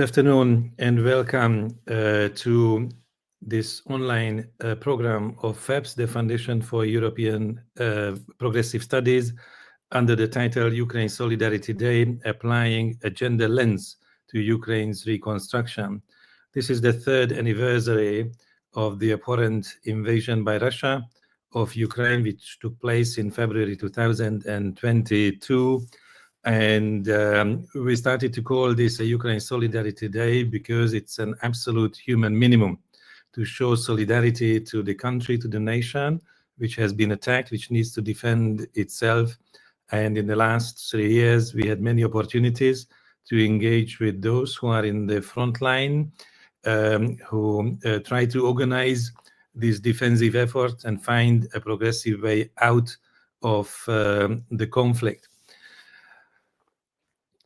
afternoon and welcome to this online program of FEPS, the Foundation for European Progressive Studies, under the title Ukraine Solidarity Day, applying a gender lens to Ukraine's reconstruction. This is the third anniversary of the abhorrent invasion by Russia of Ukraine, which took place in February 2022. And we started to call this a Ukraine Solidarity Day because it's an absolute human minimum to show solidarity to the country, to the nation, which has been attacked, which needs to defend itself. And in the last 3 years, we had many opportunities to engage with those who are in the front line, who try to organize this defensive effort and find a progressive way out of the conflict.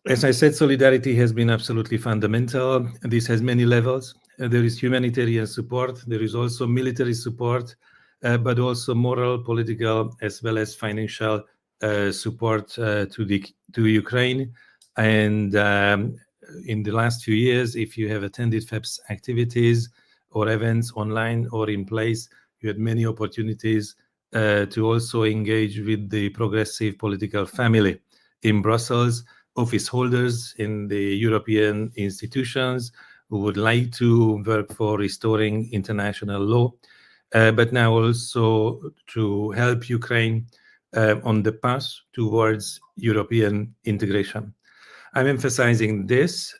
As I said, solidarity has been absolutely fundamental. This has many levels. There is humanitarian support. There is also military support, but also moral, political, as well as financial support to Ukraine. And in the last few years, if you have attended FEPS activities or events online or in place, you had many opportunities to also engage with the progressive political family in Brussels, office holders in the European institutions who would like to work for restoring international law, but now also to help Ukraine on the path towards European integration. I'm emphasizing this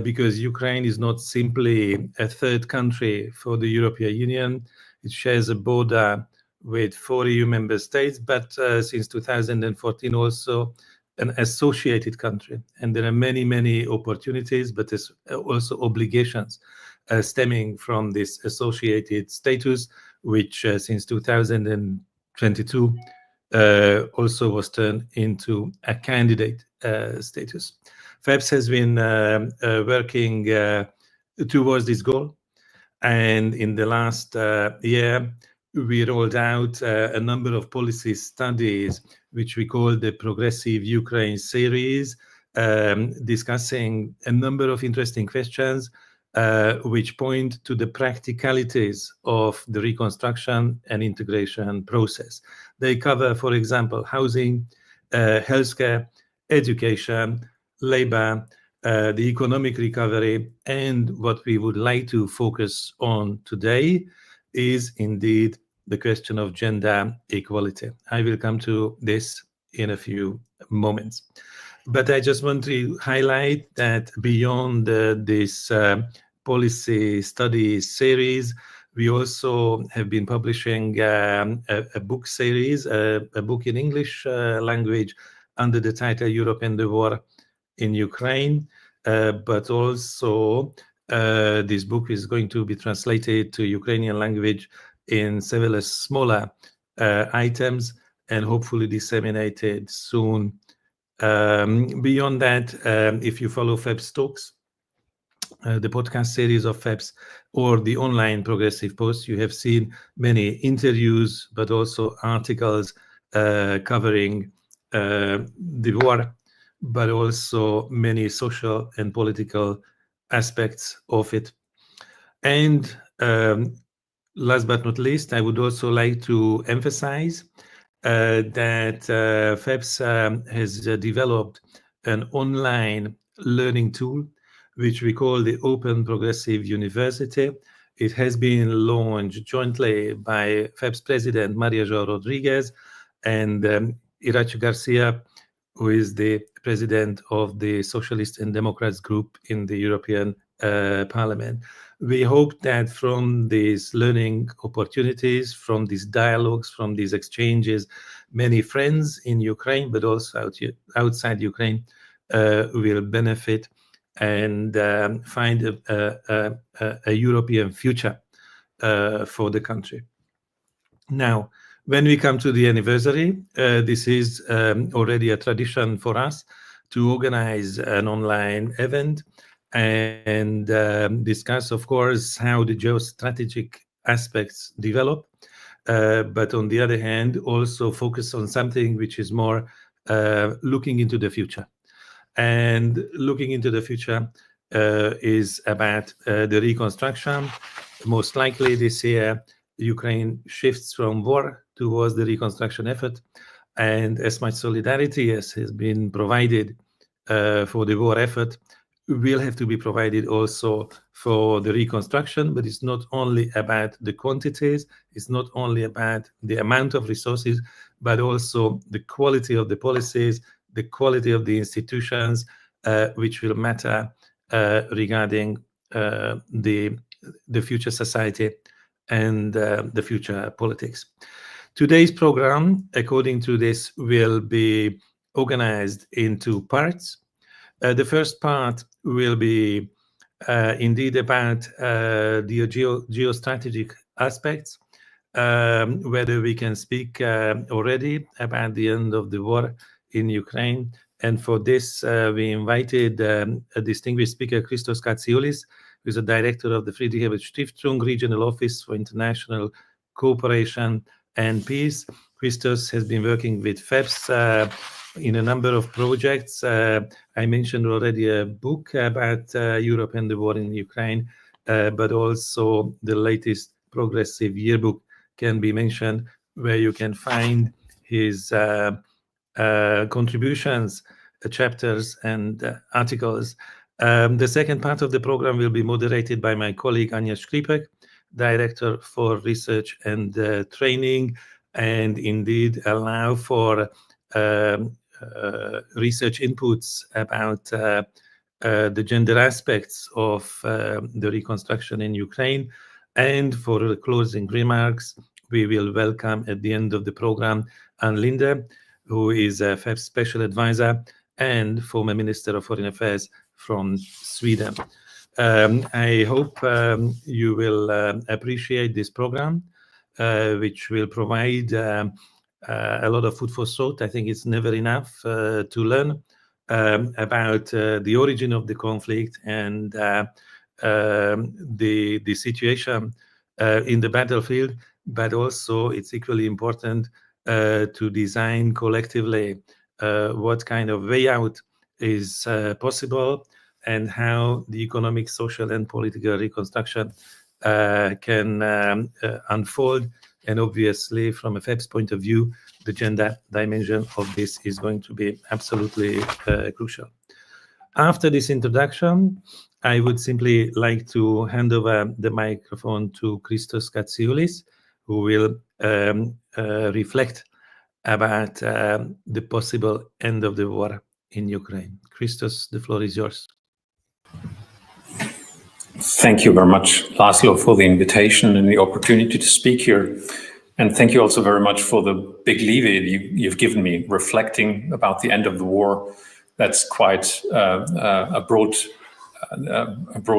because Ukraine is not simply a third country for the European Union. It shares a border with 4 EU member states, but since 2014 also an associated country. And there are many, many opportunities, but there's also obligations stemming from this associated status, which since 2022 also was turned into a candidate status. FEPS has been working towards this goal. And in the last year, we rolled out a number of policy studies, which we call the Progressive Ukraine series, discussing a number of interesting questions which point to the practicalities of the reconstruction and integration process. They cover, for example, housing, healthcare, education, labor, the economic recovery, and what we would like to focus on today is indeed the question of gender equality. I will come to this in a few moments. But I just want to highlight that beyond this policy study series, we also have been publishing a book series, a book in English language under the title Europe and the War in Ukraine, but also this book is going to be translated to Ukrainian language in several smaller items and hopefully disseminated soon. Beyond that, if you follow FEPS Talks, the podcast series of FEPS, or the online progressive posts, you have seen many interviews, but also articles covering the war, but also many social and political aspects of it. And last but not least, I would also like to emphasize that FEPS has developed an online learning tool, which we call the Open Progressive University. It has been launched jointly by FEPS President Maria João Rodrigues and Irache Garcia, who is the president of the Socialists and Democrats group in the European Parliament. We hope that from these learning opportunities, from these dialogues, from these exchanges, many friends in Ukraine, but also outside Ukraine, will benefit and find a European future for the country. Now, when we come to the anniversary, this is already a tradition for us to organize an online event and discuss, of course, how the geostrategic aspects develop, but on the other hand, also focus on something which is more looking into the future. And looking into the future is about the reconstruction. Most likely this year, Ukraine shifts from war towards the reconstruction effort, and as much solidarity as has been provided for the war effort will have to be provided also for the reconstruction. But it's not only about the quantities, it's not only about the amount of resources, but also the quality of the policies, the quality of the institutions, which will matter regarding the future society and the future politics. Today's program, according to this, will be organized into parts. The first part will be indeed about the geostrategic aspects, whether we can speak already about the end of the war in Ukraine. And for this, we invited a distinguished speaker, Christos Katsioulis, who is a director of the Friedrich Stiftung Regional Office for International Cooperation and Peace. Christos has been working with FEPS in a number of projects. I mentioned already a book about Europe and the war in Ukraine, but also the latest progressive yearbook can be mentioned, where you can find his contributions, chapters, and articles. The second part of the program will be moderated by my colleague Anya Škripek, Director for Research and Training, and indeed allow for research inputs about the gender aspects of the reconstruction in Ukraine. And for the closing remarks, we will welcome at the end of the program Ann Linde, who is a FEPS Special Advisor and former Minister of Foreign Affairs from Sweden. I hope you will appreciate this program, which will provide a lot of food for thought. I think it's never enough to learn about the origin of the conflict and the situation in the battlefield, but also it's equally important to design collectively what kind of way out is possible, and how the economic, social, and political reconstruction can unfold. And obviously, from a FEPS point of view, the gender dimension of this is going to be absolutely crucial. After this introduction, I would simply like to hand over the microphone to Christos Katsioulis, who will reflect about the possible end of the war in Ukraine. Christos, the floor is yours. Thank you very much, László, for the invitation and the opportunity to speak here. And thank you also very much for the big leeway you've given me, reflecting about the end of the war. That's quite a broad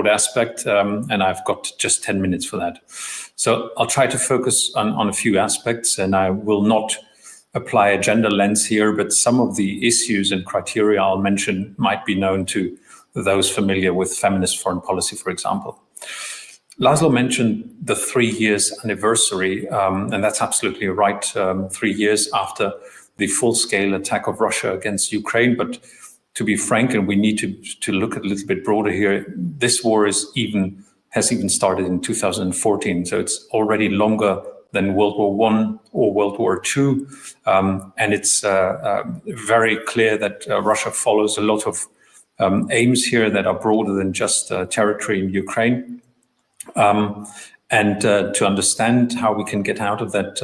aspect, and I've got just 10 minutes for that. So I'll try to focus on a few aspects, and I will not apply a gender lens here, but some of the issues and criteria I'll mention might be known to those familiar with feminist foreign policy, for example. László mentioned the 3 years anniversary, and that's absolutely right, 3 years after the full-scale attack of Russia against Ukraine. But to be frank, and we need to look a little bit broader here, this war has even started in 2014, so it's already longer than World War I or World War II, and it's very clear that Russia follows a lot of aims here that are broader than just territory in Ukraine. And to understand how we can get out of that,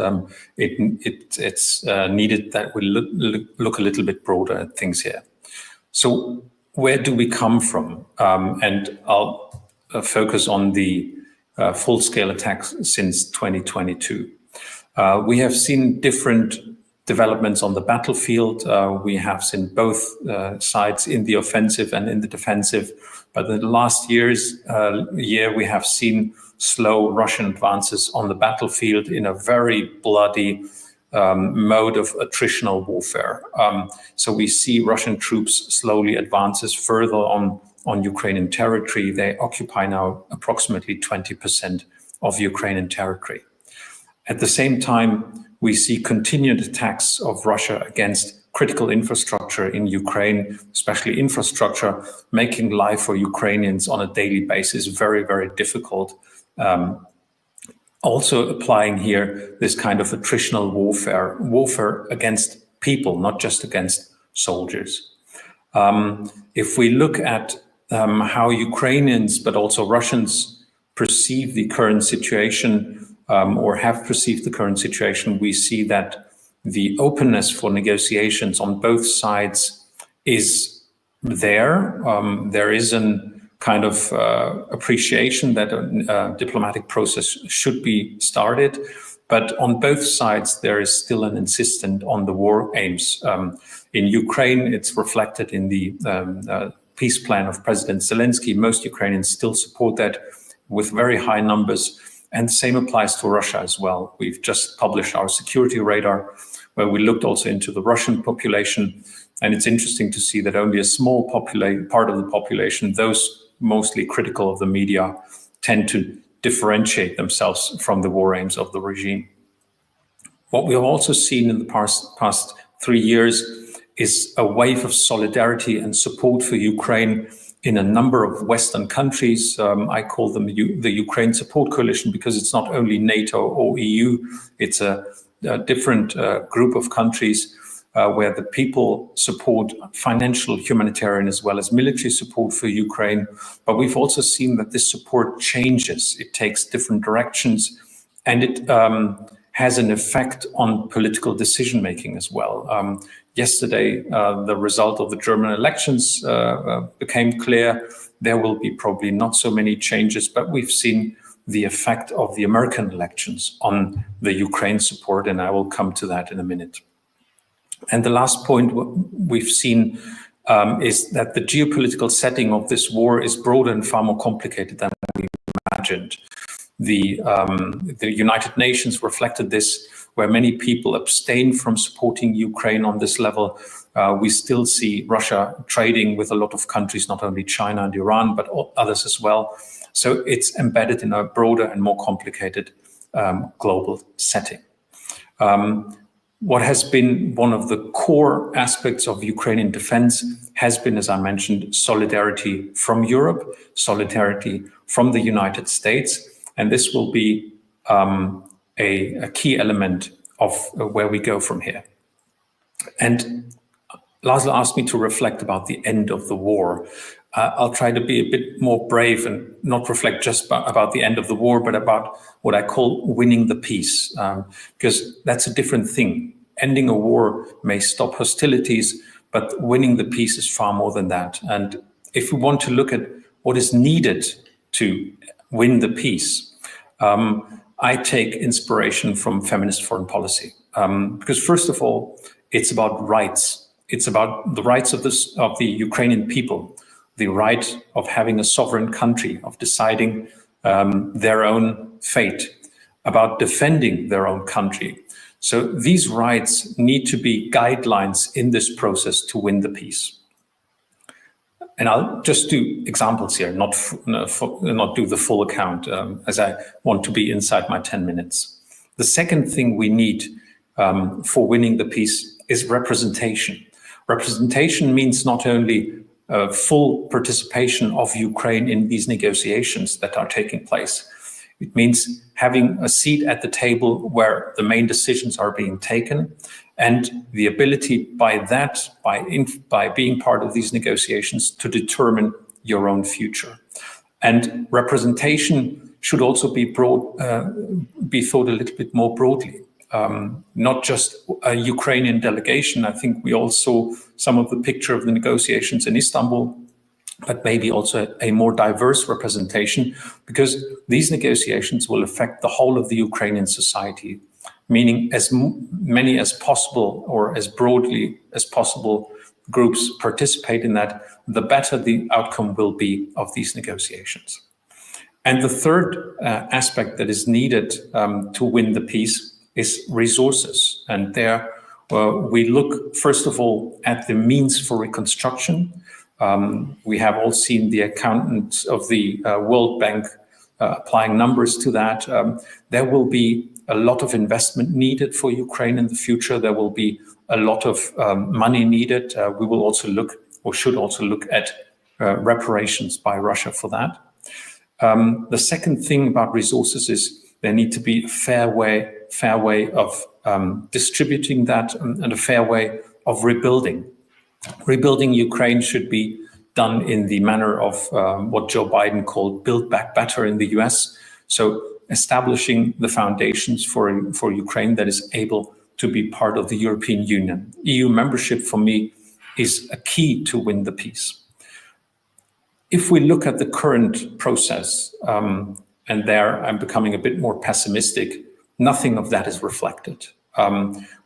it's needed that we look a little bit broader at things here. So where do we come from? And I'll focus on the full-scale attacks since 2022. We have seen different developments on the battlefield. We have seen both sides in the offensive and in the defensive. But in the last year, we have seen slow Russian advances on the battlefield in a very bloody mode of attritional warfare. So we see Russian troops slowly advances further on Ukrainian territory. They occupy now approximately 20% of Ukrainian territory. At the same time, we see continued attacks of Russia against critical infrastructure in Ukraine, especially infrastructure, making life for Ukrainians on a daily basis very, very difficult. Also applying here this kind of attritional warfare against people, not just against soldiers. If we look at how Ukrainians, but also Russians perceive the current situation, or have perceived the current situation, we see that the openness for negotiations on both sides is there. There is a kind of appreciation that a diplomatic process should be started, but on both sides there is still an insistence on the war aims. In Ukraine, it's reflected in the peace plan of President Zelensky. Most Ukrainians still support that with very high numbers, and the same applies to Russia as well. We've just published our security radar, where we looked also into the Russian population, and it's interesting to see that only a small part of the population, those mostly critical of the media, tend to differentiate themselves from the war aims of the regime. What we have also seen in the past 3 years is a wave of solidarity and support for Ukraine in a number of Western countries. I call them the Ukraine Support Coalition because it's not only NATO or EU, it's a different group of countries where the people support financial, humanitarian, as well as military support for Ukraine. But we've also seen that this support changes. It takes different directions, and it has an effect on political decision-making as well. Yesterday, the result of the German elections became clear. There will be probably not so many changes, but we've seen the effect of the American elections on the Ukraine support, and I will come to that in a minute. And the last point we've seen is that the geopolitical setting of this war is broader and far more complicated than we imagined. The United Nations reflected this, where many people abstain from supporting Ukraine on this level. We still see Russia trading with a lot of countries, not only China and Iran, but others as well. So it's embedded in a broader and more complicated global setting. What has been one of the core aspects of Ukrainian defense has been, as I mentioned, solidarity from Europe, solidarity from the United States, and this will be a key element of where we go from here. And László asked me to reflect about the end of the war. I'll try to be a bit more brave and not reflect just about the end of the war, but about what I call winning the peace, because that's a different thing. Ending a war may stop hostilities, but winning the peace is far more than that. And if we want to look at what is needed to win the peace, I take inspiration from feminist foreign policy, because first of all, it's about rights. It's about the rights of the Ukrainian people, the right of having a sovereign country, of deciding their own fate, about defending their own country. So these rights need to be guidelines in this process to win the peace. And I'll just do examples here, not do the full account, as I want to be inside my 10 minutes. The second thing we need for winning the peace is representation. Representation means not only full participation of Ukraine in these negotiations that are taking place. It means having a seat at the table where the main decisions are being taken, and the ability by being part of these negotiations to determine your own future. And representation should also be thought a little bit more broadly. Not just a Ukrainian delegation. I think we all saw some of the picture of the negotiations in Istanbul, but maybe also a more diverse representation, because these negotiations will affect the whole of the Ukrainian society, meaning as many as possible or as broadly as possible groups participate in that, the better the outcome will be of these negotiations. And the third aspect that is needed to win the peace is resources. And there we look, first of all, at the means for reconstruction. We have all seen the accountants of the World Bank applying numbers to that. There will be a lot of investment needed for Ukraine in the future. There will be a lot of money needed. We will also look, or should also look, at reparations by Russia for that. The second thing about resources is there need to be a fair way of distributing that, and a fair way of rebuilding. Rebuilding Ukraine should be done in the manner of what Joe Biden called Build Back Better in the US. So establishing the foundations for Ukraine that is able to be part of the European Union. EU membership, for me, is a key to win the peace. If we look at the current process, and there I'm becoming a bit more pessimistic, nothing of that is reflected.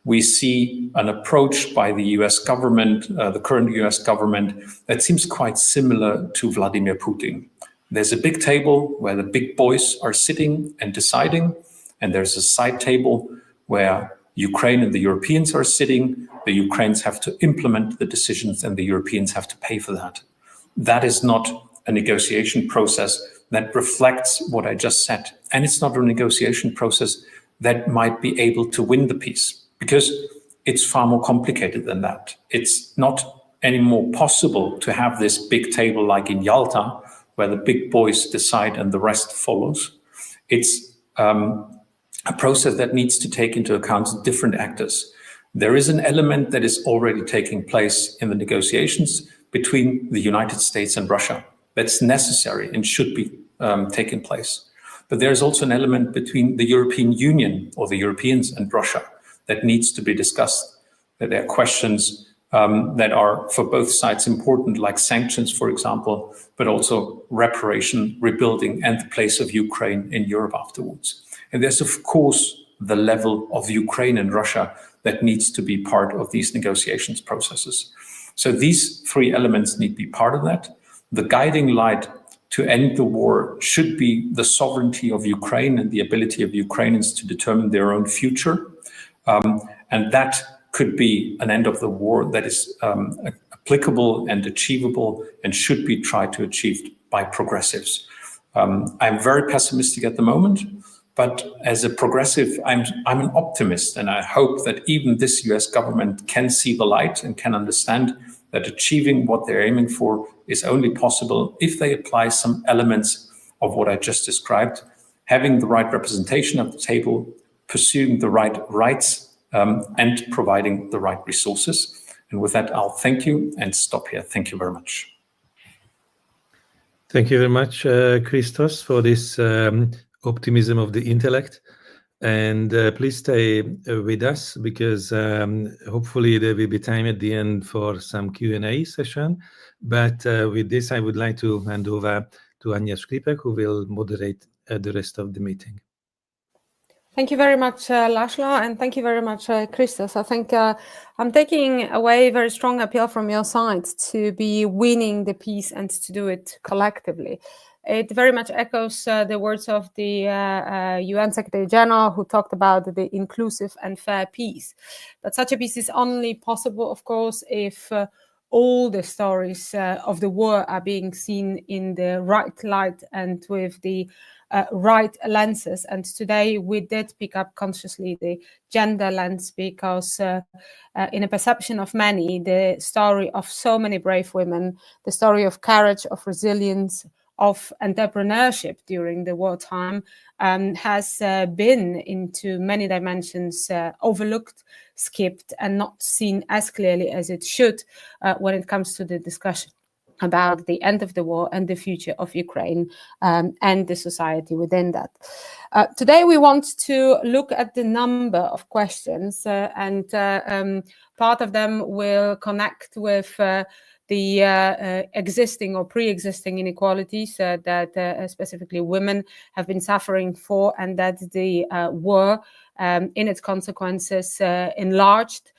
We see an approach by the US government, the current US government, that seems quite similar to Vladimir Putin. There's a big table where the big boys are sitting and deciding, and there's a side table where Ukraine and the Europeans are sitting. The Ukrainians have to implement the decisions, and the Europeans have to pay for that. That is not a negotiation process that reflects what I just said. And it's not a negotiation process that might be able to win the peace, because it's far more complicated than that. It's not anymore possible to have this big table like in Yalta, where the big boys decide and the rest follows. It's a process that needs to take into account different actors. There is an element that is already taking place in the negotiations between the United States and Russia. That's necessary and should be taking place. But there's also an element between the European Union, or the Europeans, and Russia that needs to be discussed. That there are questions that are for both sides important, like sanctions, for example, but also reparation, rebuilding, and the place of Ukraine in Europe afterwards. And there's, of course, the level of Ukraine and Russia that needs to be part of these negotiations processes. So these three elements need to be part of that. The guiding light to end the war should be the sovereignty of Ukraine and the ability of Ukrainians to determine their own future. And that could be an end of the war that is applicable and achievable, and should be tried to achieved by progressives. I'm very pessimistic at the moment, but as a progressive, I'm an optimist, and I hope that even this US government can see the light and can understand that achieving what they're aiming for is only possible if they apply some elements of what I just described, having the right representation at the table, pursuing the right rights, and providing the right resources. And with that, I'll thank you and stop here. Thank you very much. Thank you very much, Christos, for this optimism of the intellect. And please stay with us, because hopefully there will be time at the end for some Q&A session. But with this, I would like to hand over to Anya Skripek, who will moderate the rest of the meeting. Thank you very much, László, and thank you very much, Christos. I think I'm taking away a very strong appeal from your side to be winning the peace and to do it collectively. It very much echoes the words of the UN Secretary General, who talked about the inclusive and fair peace. But such a peace is only possible, of course, if all the stories of the war are being seen in the right light and with the right lenses. And today we did pick up consciously the gender lens, because in a perception of many, the story of so many brave women, the story of courage, of resilience, of entrepreneurship during the wartime has been into many dimensions overlooked, skipped, and not seen as clearly as it should when it comes to the discussion about the end of the war and the future of Ukraine and the society within that. Today we want to look at the number of questions, and part of them will connect with the existing or pre-existing inequalities that specifically women have been suffering for, and that the war in its consequences enlarged,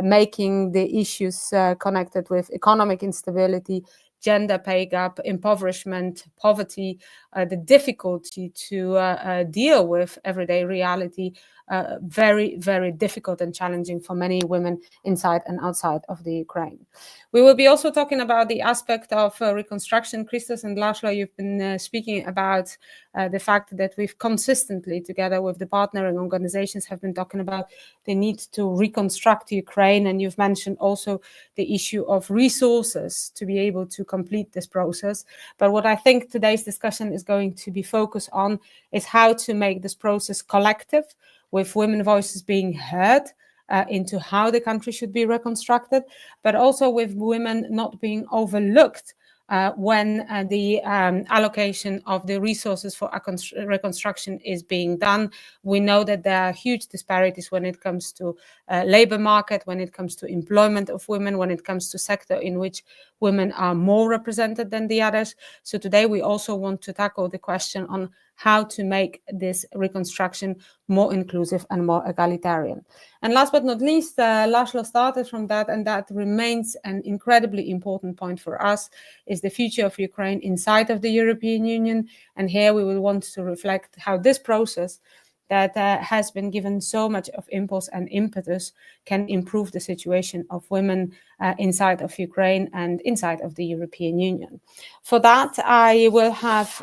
making the issues connected with economic instability, gender pay gap, impoverishment, poverty, the difficulty to deal with everyday reality, very, very difficult and challenging for many women inside and outside of the Ukraine. We will be also talking about the aspect of reconstruction. Christos and László, you've been speaking about the fact that we've consistently, together with the partnering organizations, have been talking about the need to reconstruct Ukraine. And you've mentioned also the issue of resources to be able to complete this process. But what I think today's discussion is going to be focused on is how to make this process collective, with women voices being heard into how the country should be reconstructed, but also with women not being overlooked when the allocation of the resources for reconstruction is being done. We know that there are huge disparities when it comes to labor market, when it comes to employment of women, when it comes to sector in which women are more represented than the others. So today we also want to tackle the question on how to make this reconstruction more inclusive and more egalitarian. And last but not least, László started from that, and that remains an incredibly important point for us, is the future of Ukraine inside of the European Union. And here we will want to reflect how this process that has been given so much of impulse and impetus can improve the situation of women inside of Ukraine and inside of the European Union. For that, I will have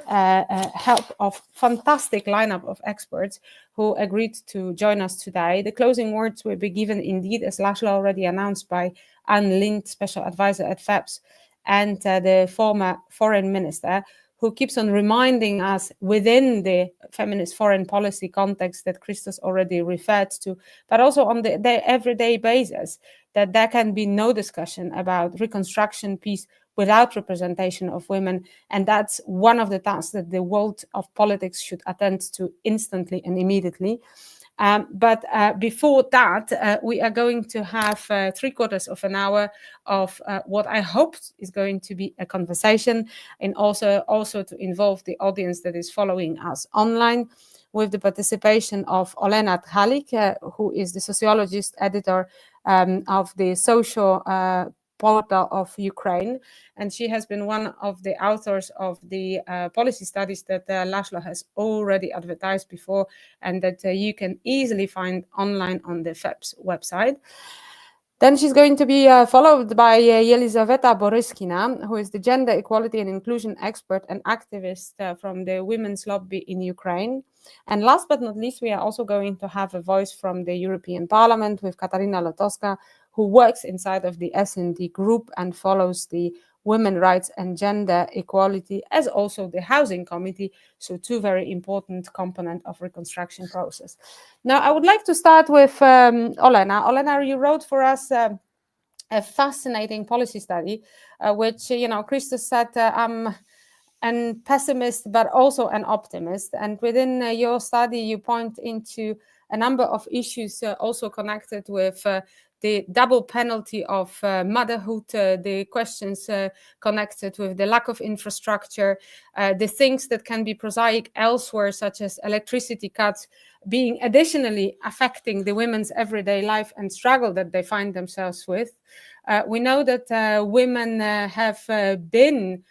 help of fantastic lineup of experts who agreed to join us today. The closing words will be given indeed, as László already announced, by Ann Linde, Special Advisor at FEPS, and the former foreign minister, who keeps on reminding us within the feminist foreign policy context that Christos already referred to, but also on the everyday basis, that there can be no discussion about reconstruction, peace, without representation of women. And that's one of the tasks that the world of politics should attend to instantly and immediately. But before that, we are going to have 3/4 of an hour of what I hope is going to be a conversation, and also to involve the audience that is following us online, with the participation of Olena Tchalik, who is the sociologist editor of the social portal of Ukraine, and she has been one of the authors of the policy studies that László has already advertised before, and that you can easily find online on the FEPS website. Then she's going to be followed by Elizaveta Boryskina, who is the gender equality and inclusion expert and activist from the women's lobby in Ukraine. And last but not least, we are also going to have a voice from the European Parliament with Katarina Lotowska, who works inside of the S&D group and follows the women rights and gender equality, as also the housing committee. So two very important components of reconstruction process. Now, I would like to start with Olena. Olena, you wrote for us a fascinating policy study, which, Christos said, I'm a pessimist, but also an optimist. And within your study, you point into a number of issues also connected with the double penalty of motherhood, the questions connected with the lack of infrastructure, the things that can be prosaic elsewhere, such as electricity cuts, being additionally affecting the women's everyday life and struggle that they find themselves with. We know that women have been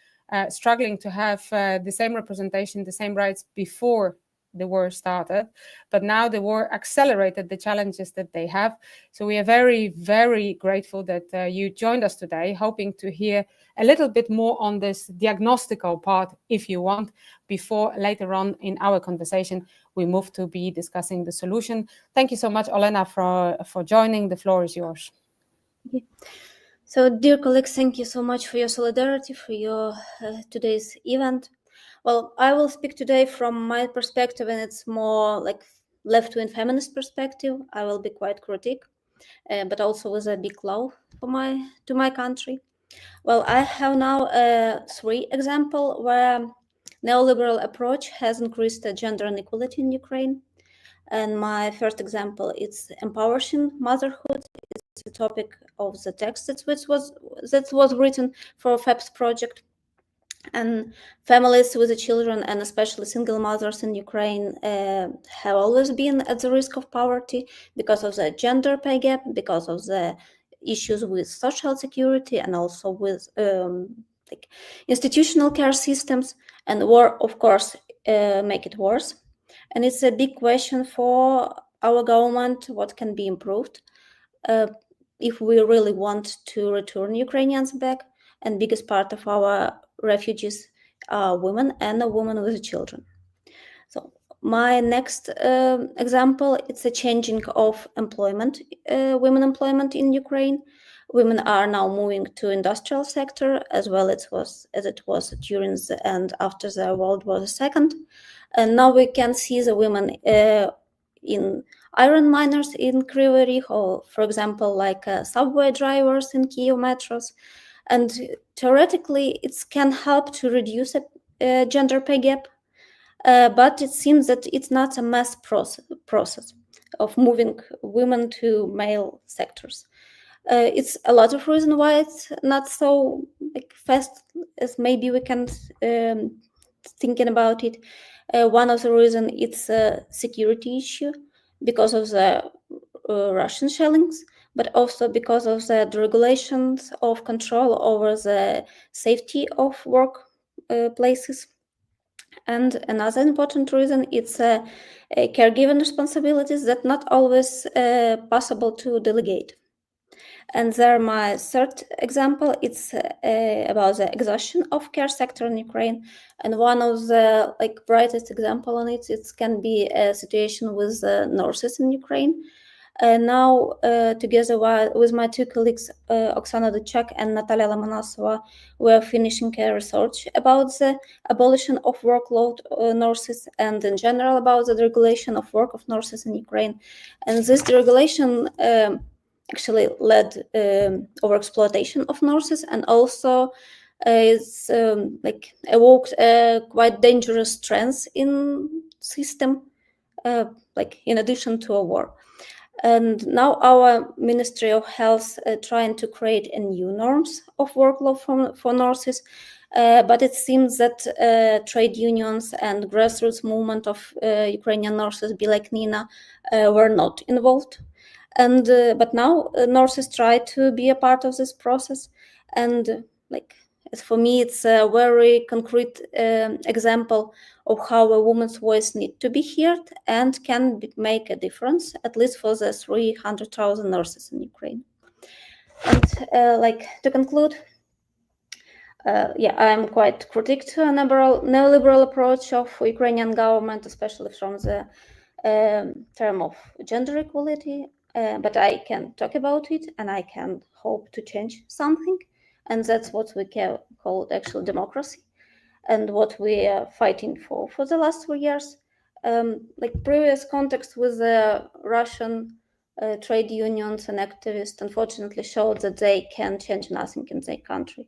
struggling to have the same representation, the same rights before the war started, but now the war accelerated the challenges that they have. So we are very, very grateful that you joined us today, hoping to hear a little bit more on this diagnostical part, if you want, before later on in our conversation we move to be discussing the solution. Thank you so much, Olena, for joining. The floor is yours. Okay. So, dear colleagues, thank you so much for your solidarity, for your today's event. Well, I will speak today from my perspective, and it's more like left-wing feminist perspective. I will be quite critic, but also with a big love for my country. Well, I have now 3 examples where neoliberal approach has increased gender inequality in Ukraine. And my first example is empowering motherhood. It's the topic of the text that was written for FEPS project. And families with the children, and especially single mothers in Ukraine, have always been at the risk of poverty because of the gender pay gap, because of the issues with social security, and also with like institutional care systems. And war, of course, make it worse. And it's a big question for our government, what can be improved if we really want to return Ukrainians back. And biggest part of our refugees are women and women with children. So my next example, it's a changing of employment, women employment in Ukraine. Women are now moving to industrial sector as well as it was during the and after the World War II. And now we can see the women in iron miners in Kryvyi Rih, or for example, like subway drivers in Kyiv metros. And theoretically, it can help to reduce a gender pay gap. But it seems that it's not a mass process of moving women to male sectors. It's a lot of reason why it's not so fast as maybe we can thinking about it. One of the reasons it's a security issue because of the Russian shellings, but also because of the regulations of control over the safety of work places. And another important reason it's caregiving responsibilities that not always possible to delegate. And there, my third example, it's about the exhaustion of care sector in Ukraine. And one of the brightest example on it can be a situation with nurses in Ukraine. Now, together with my two colleagues, Oksana Duchak and Natalia Lomonosova, we are finishing a research about the abolition of workload nurses and in general about the regulation of work of nurses in Ukraine. And this deregulation actually led overexploitation of nurses and also it's evoked quite dangerous trends in system, in addition to a war. And now our Ministry of Health trying to create a new norms of workload for nurses, but it seems that trade unions and grassroots movement of Ukrainian nurses, be like Nina, were not involved. And but now nurses try to be a part of this process, and as for me, it's a very concrete example of how a woman's voice needs to be heard and can make a difference, at least for the 300,000 nurses in Ukraine. And to conclude, I'm quite critical to a neoliberal approach of Ukrainian government, especially from the term of gender equality. But I can talk about it, and I can hope to change something. And that's what we can call actual democracy, and what we are fighting for the last 3 years. Previous context with the Russian trade unions and activists, unfortunately, showed that they can change nothing in their country.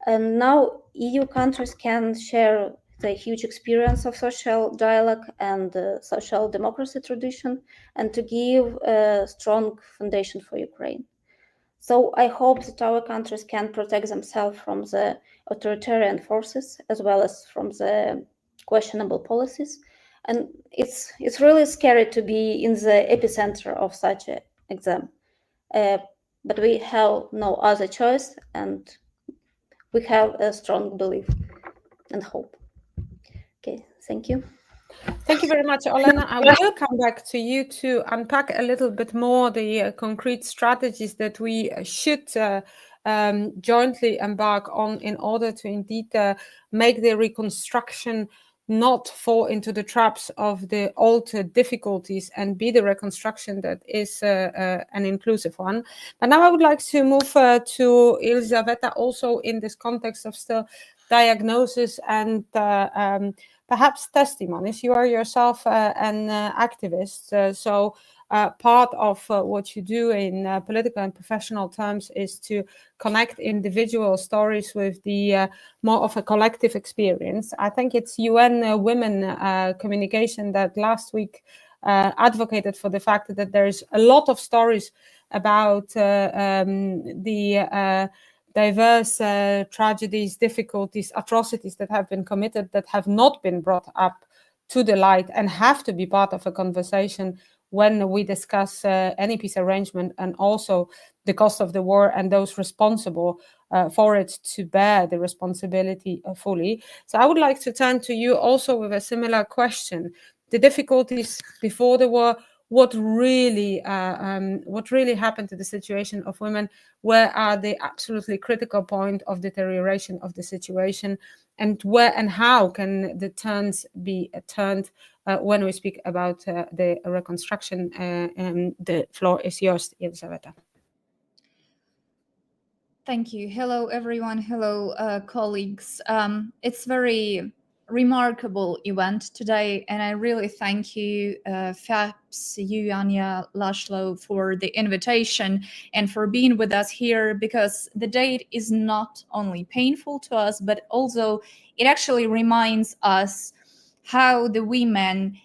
And now EU countries can share the huge experience of social dialogue and social democracy tradition, and to give a strong foundation for Ukraine. So I hope that our countries can protect themselves from the authoritarian forces as well as from the questionable policies. And it's really scary to be in the epicenter of such an exam. But we have no other choice, and we have a strong belief and hope. Okay, thank you. Thank you very much, Olena. I will come back to you to unpack a little bit more the concrete strategies that we should jointly embark on in order to indeed make the reconstruction not fall into the traps of the old difficulties and be the reconstruction that is an inclusive one. But now I would like to move to Elizaveta, also in this context of still diagnosis and perhaps testimonies. You are yourself an activist, so part of what you do in political and professional terms is to connect individual stories with the more of a collective experience. I think it's UN Women Communication that last week advocated for the fact that there is a lot of stories about the diverse tragedies, difficulties, atrocities that have been committed that have not been brought up to the light and have to be part of a conversation when we discuss any peace arrangement, and also the cost of the war and those responsible for it to bear the responsibility fully. So I would like to turn to you also with a similar question. The difficulties before the war, what really happened to the situation of women? Where are the absolutely critical point of deterioration of the situation, and where and how can the turns be turned when we speak about the reconstruction. And the floor is yours, Elisaveta. Thank you. Hello, everyone. Hello, colleagues. It's very remarkable event today, and I really thank you, FEPS, you, Anya, László, for the invitation and for being with us here, because the date is not only painful to us, but also it actually reminds us how the women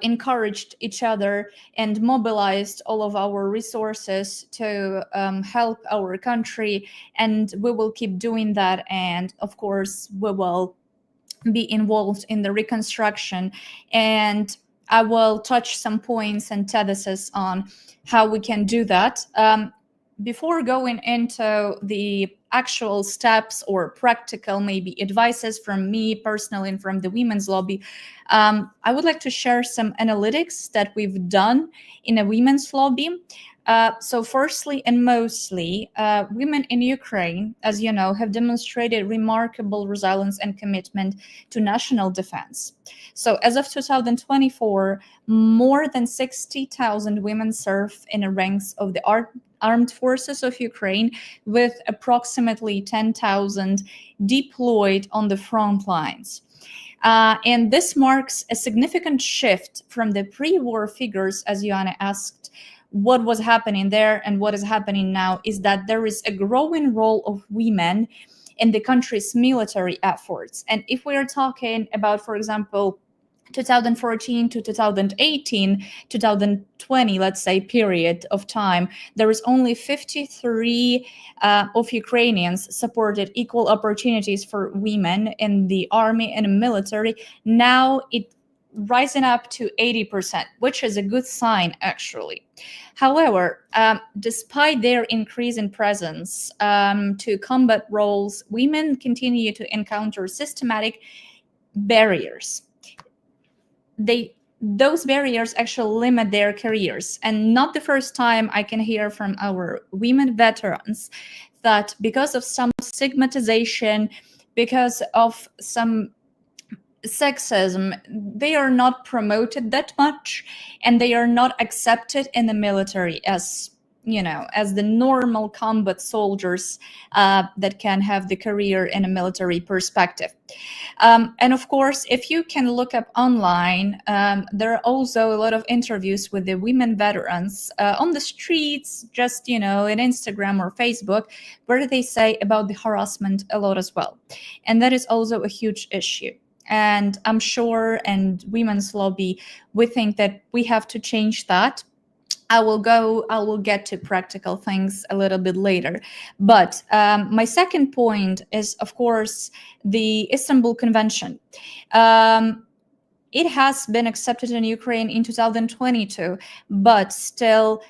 encouraged each other and mobilized all of our resources to help our country. And we will keep doing that. And of course, we will be involved in the reconstruction. And I will touch some points and theses on how we can do that. Before going into the actual steps or practical maybe advices from me personally and from the women's lobby, I would like to share some analytics that we've done in a women's lobby. So firstly and mostly, women in Ukraine, as you know, have demonstrated remarkable resilience and commitment to national defense. So as of 2024, more than 60,000 women serve in the ranks of the armed forces of Ukraine, with approximately 10,000 deployed on the front lines. And this marks a significant shift from the pre-war figures, as Joanna asked, what was happening there and what is happening now is that there is a growing role of women in the country's military efforts. And if we are talking about, for example, 2014 to 2018, 2020, let's say, period of time, there is only 53 of Ukrainians supported equal opportunities for women in the army and military. Now it rising up to 80%, which is a good sign, actually. However, despite their increase in presence to combat roles, women continue to encounter systematic barriers. Those barriers actually limit their careers. And not the first time I can hear from our women veterans that because of some stigmatization, because of some sexism, they are not promoted that much, and they are not accepted in the military as, you know, as the normal combat soldiers that can have the career in a military perspective. And of course, if you can look up online, there are also a lot of interviews with the women veterans on the streets, just, you know, in Instagram or Facebook, where they say about the harassment a lot as well. And that is also a huge issue. And I'm sure, and women's lobby, we think that we have to change that. I will get to practical things a little bit later. But my second point is, of course, the Istanbul Convention. It has been accepted in Ukraine in 2022, but still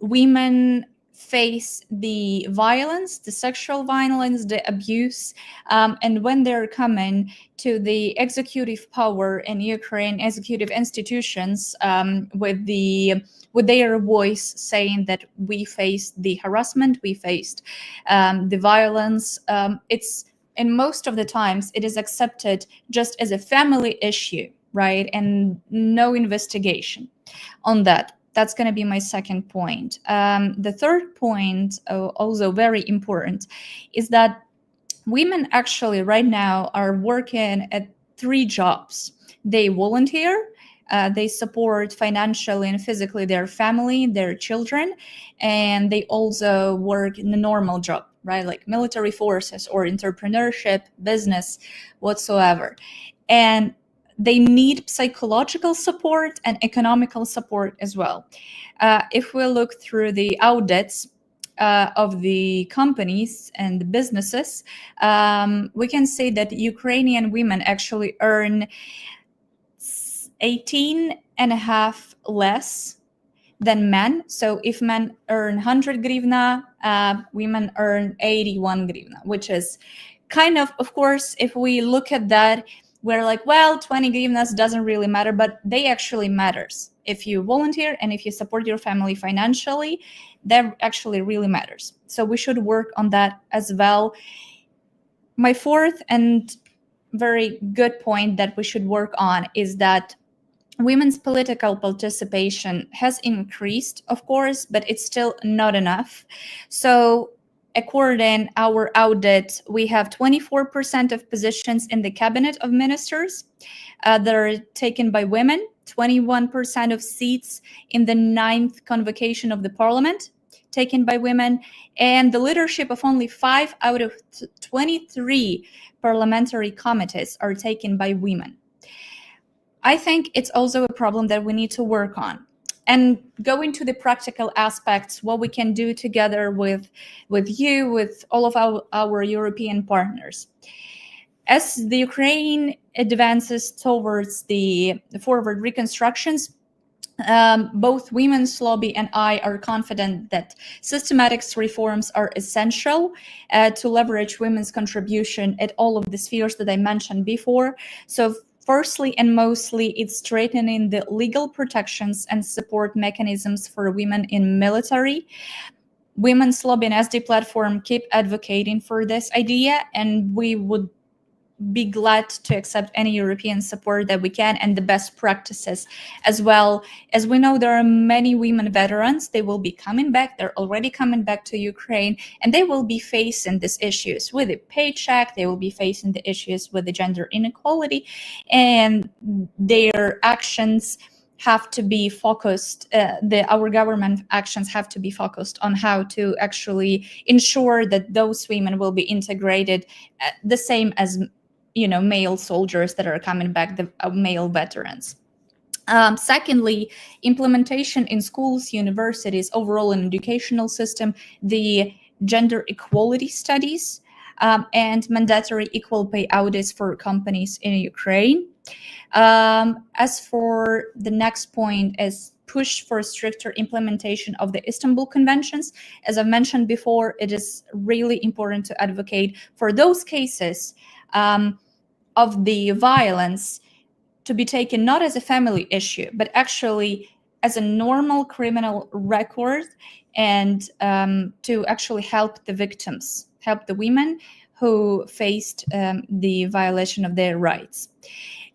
women face the violence, the sexual violence, the abuse, and when they're coming to the executive power in Ukraine, executive institutions, with their voice saying that we faced the harassment, we faced the violence, it's, in most of the times, it is accepted just as a family issue, right? And no investigation on that. That's going to be my second point. The third point, also very important, is that women actually right now are working at 3 jobs. They volunteer, they support financially and physically their family, their children, and they also work in a normal job, right? Like military forces or entrepreneurship, business, whatsoever. And they need psychological support and economical support as well. If we look through the audits of the companies and the businesses, we can say that Ukrainian women actually earn 18.5 less than men. So if men earn 100 hryvnia, women earn 81 hryvnia, which is kind of course, if we look at that, we're like, well, 20 hryvnias doesn't really matter, but they actually matters. If you volunteer and if you support your family financially, that actually really matters. So we should work on that as well. My fourth and very good point that we should work on is that women's political participation has increased, of course, but it's still not enough. So according our audit, we have 24% of positions in the cabinet of ministers that are taken by women, 21% of seats in the 9th convocation of the parliament taken by women, and the leadership of only 5 out of 23 parliamentary committees are taken by women. I think it's also a problem that we need to work on. And go into the practical aspects, what we can do together with you, with all of our European partners. As the Ukraine advances towards the forward reconstructions, both Women's Lobby and I are confident that systematic reforms are essential to leverage women's contribution at all of the spheres that I mentioned before. So firstly and mostly, it's strengthening the legal protections and support mechanisms for women in military. Women's Lobby and SD platform keep advocating for this idea, and we would be glad to accept any European support that we can and the best practices as well. As we know, there are many women veterans. They will be coming back. They're already coming back to Ukraine, and they will be facing these issues with the paycheck. They will be facing the issues with the gender inequality, and their actions have to be focused, our government actions have to be focused on how to actually ensure that those women will be integrated the same as male soldiers that are coming back, the male veterans. Secondly, implementation in schools, universities, overall in educational system, the gender equality studies, and mandatory equal pay audits for companies in Ukraine. As for the next point is push for stricter implementation of the Istanbul Conventions. As I mentioned before, it is really important to advocate for those cases of the violence to be taken not as a family issue, but actually as a normal criminal record, and to actually help the victims, help the women who faced the violation of their rights.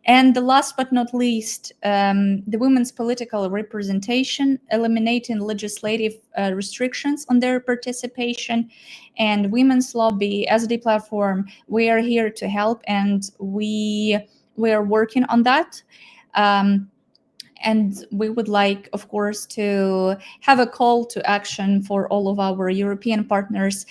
And the last but not least, the women's political representation, eliminating legislative restrictions on their participation, and Women's Lobby as the platform, we are here to help, and we are working on that. And we would like, of course, to have a call to action for all of our European partners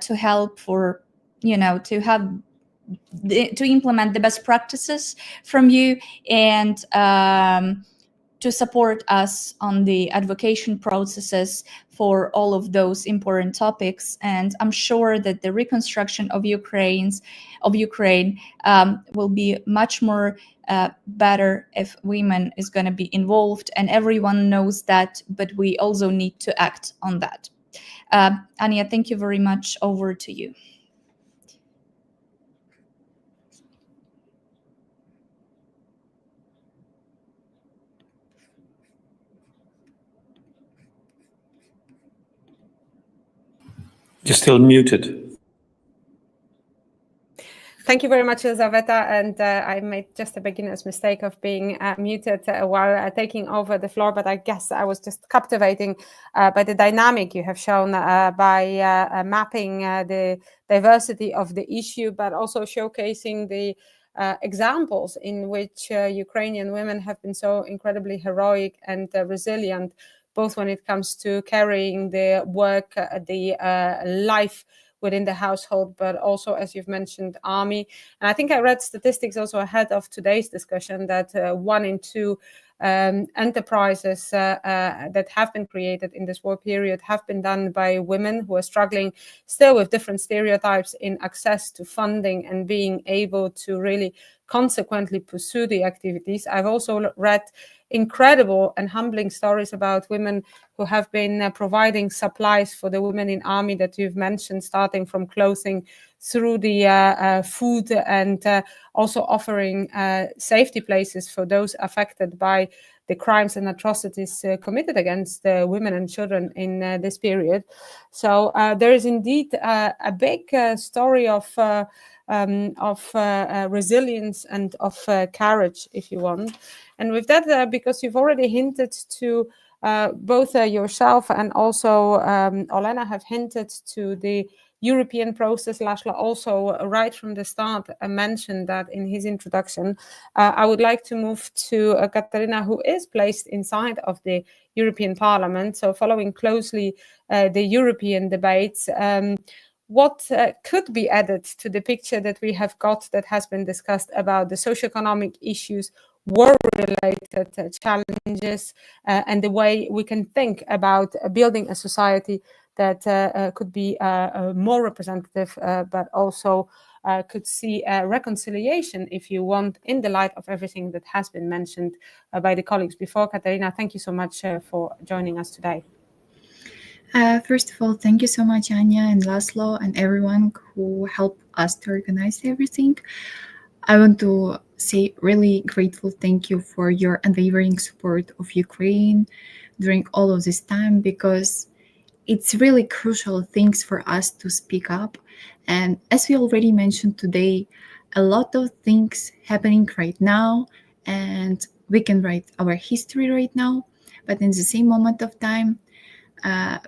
to help for, to implement the best practices from you, and to support us on the advocacy processes for all of those important topics. And I'm sure that the reconstruction of Ukraine will be much more better if women is going to be involved, and everyone knows that, but we also need to act on that. Anya, thank you very much. Over to you. You're still muted. Thank you very much, Elizaveta. And I made just a beginner's mistake of being muted while taking over the floor, but I guess I was just captivating by the dynamic you have shown by mapping the diversity of the issue, but also showcasing the examples in which Ukrainian women have been so incredibly heroic and resilient, both when it comes to carrying the work, the life within the household, but also, as you've mentioned, army. And I think I read statistics also ahead of today's discussion that 1 in 2 enterprises that have been created in this war period have been done by women who are struggling still with different stereotypes in access to funding and being able to really consequently pursue the activities. I've also read incredible and humbling stories about women who have been providing supplies for the women in army that you've mentioned, starting from clothing through the food, and also offering safety places for those affected by the crimes and atrocities committed against women and children in this period. So there is indeed a big story of resilience and of courage, if you want. And with that, because you've already hinted to both yourself and also Olena have hinted to the European process. László also, right from the start, mentioned that in his introduction. I would like to move to Katarina, who is placed inside of the European Parliament, so following closely the European debates. What could be added to the picture that we have got that has been discussed about the socioeconomic issues, war-related challenges, and the way we can think about building a society that could be more representative, but also could see reconciliation, if you want, in the light of everything that has been mentioned by the colleagues before. Katarina, thank you so much for joining us today. First of all, thank you so much, Anya and László and everyone who helped us to organize everything. I want to say really grateful thank you for your unwavering support of Ukraine during all of this time, because it's really crucial things for us to speak up. And as we already mentioned today, a lot of things happening right now, and we can write our history right now, but in the same moment of time,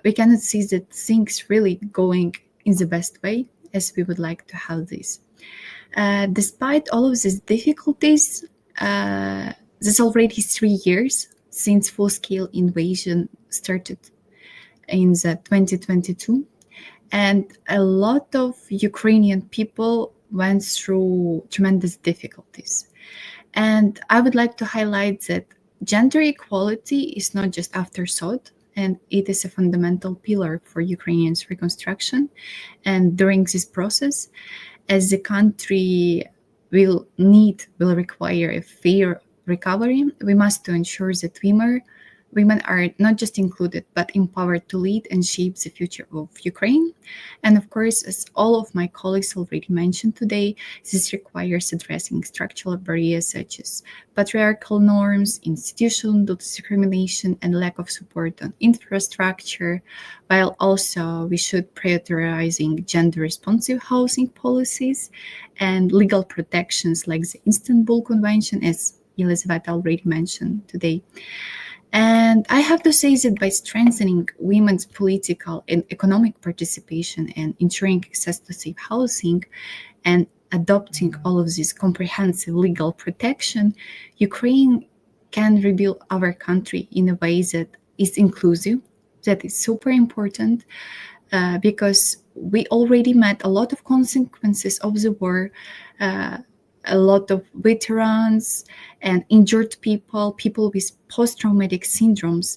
we cannot see that things really going in the best way as we would like to have this. Despite all of these difficulties, there's already 3 years since full-scale invasion started in the 2022, and a lot of Ukrainian people went through tremendous difficulties. And I would like to highlight that gender equality is not just afterthought, and it is a fundamental pillar for Ukrainians' reconstruction. And during this process, as the country will require a fair recovery, we must ensure that women are not just included, but empowered to lead and shape the future of Ukraine. And of course, as all of my colleagues already mentioned today, this requires addressing structural barriers such as patriarchal norms, institutional discrimination, and lack of support on infrastructure, while also we should prioritizing gender-responsive housing policies and legal protections like the Istanbul Convention, as Elizabeth already mentioned today. And I have to say that by strengthening women's political and economic participation and ensuring access to safe housing and adopting all of this comprehensive legal protection, Ukraine can rebuild our country in a way that is inclusive. That is super important because we already met a lot of consequences of the war. A lot of veterans and injured people with post-traumatic syndromes,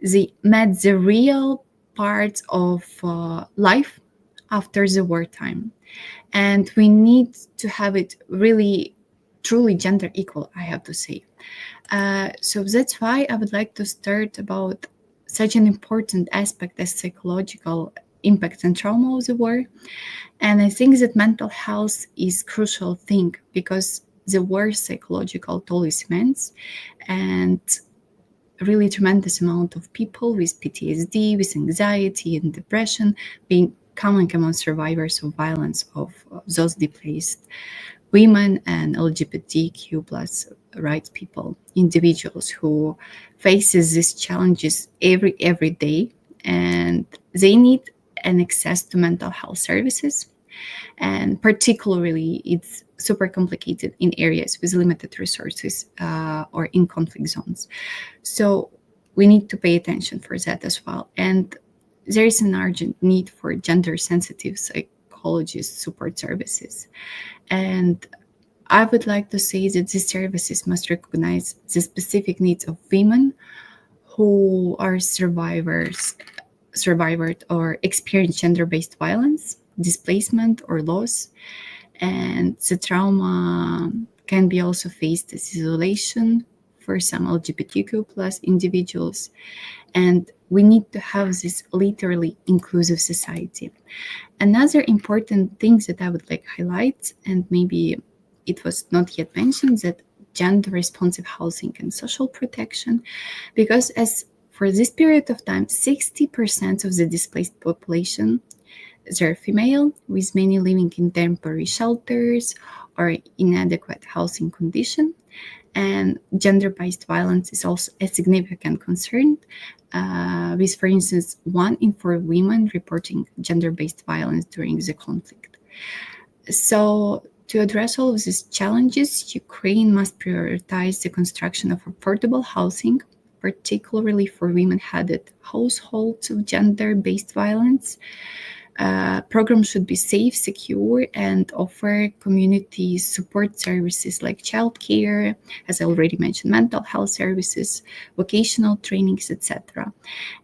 they met the real parts of life after the wartime. And we need to have it really, truly gender equal, I have to say. So that's why I would like to start about such an important aspect as psychological impact and trauma of the war. And I think that mental health is a crucial thing because the war's psychological toll is immense, and really tremendous amount of people with PTSD, with anxiety and depression being common among survivors of violence of those displaced women and LGBTQ plus rights people, individuals who faces these challenges every day, and they need an access to mental health services. And particularly, it's super complicated in areas with limited resources or in conflict zones. So we need to pay attention for that as well. And there is an urgent need for gender-sensitive psychologist support services. And I would like to say that these services must recognize the specific needs of women who are survived or experience gender-based violence, displacement, or loss. And the trauma can be also faced as isolation for some LGBTQ plus individuals. And we need to have this literally inclusive society. Another important thing that I would like to highlight, and maybe it was not yet mentioned, that gender responsive housing and social protection, because as for this period of time, 60% of the displaced population, they're female, with many living in temporary shelters or inadequate housing condition. And gender-based violence is also a significant concern, with, for instance, 1 in 4 women reporting gender-based violence during the conflict. So to address all of these challenges, Ukraine must prioritize the construction of affordable housing, particularly for women-headed households of gender-based violence. Programs should be safe, secure, and offer community support services like childcare, as I already mentioned, mental health services, vocational trainings, etc.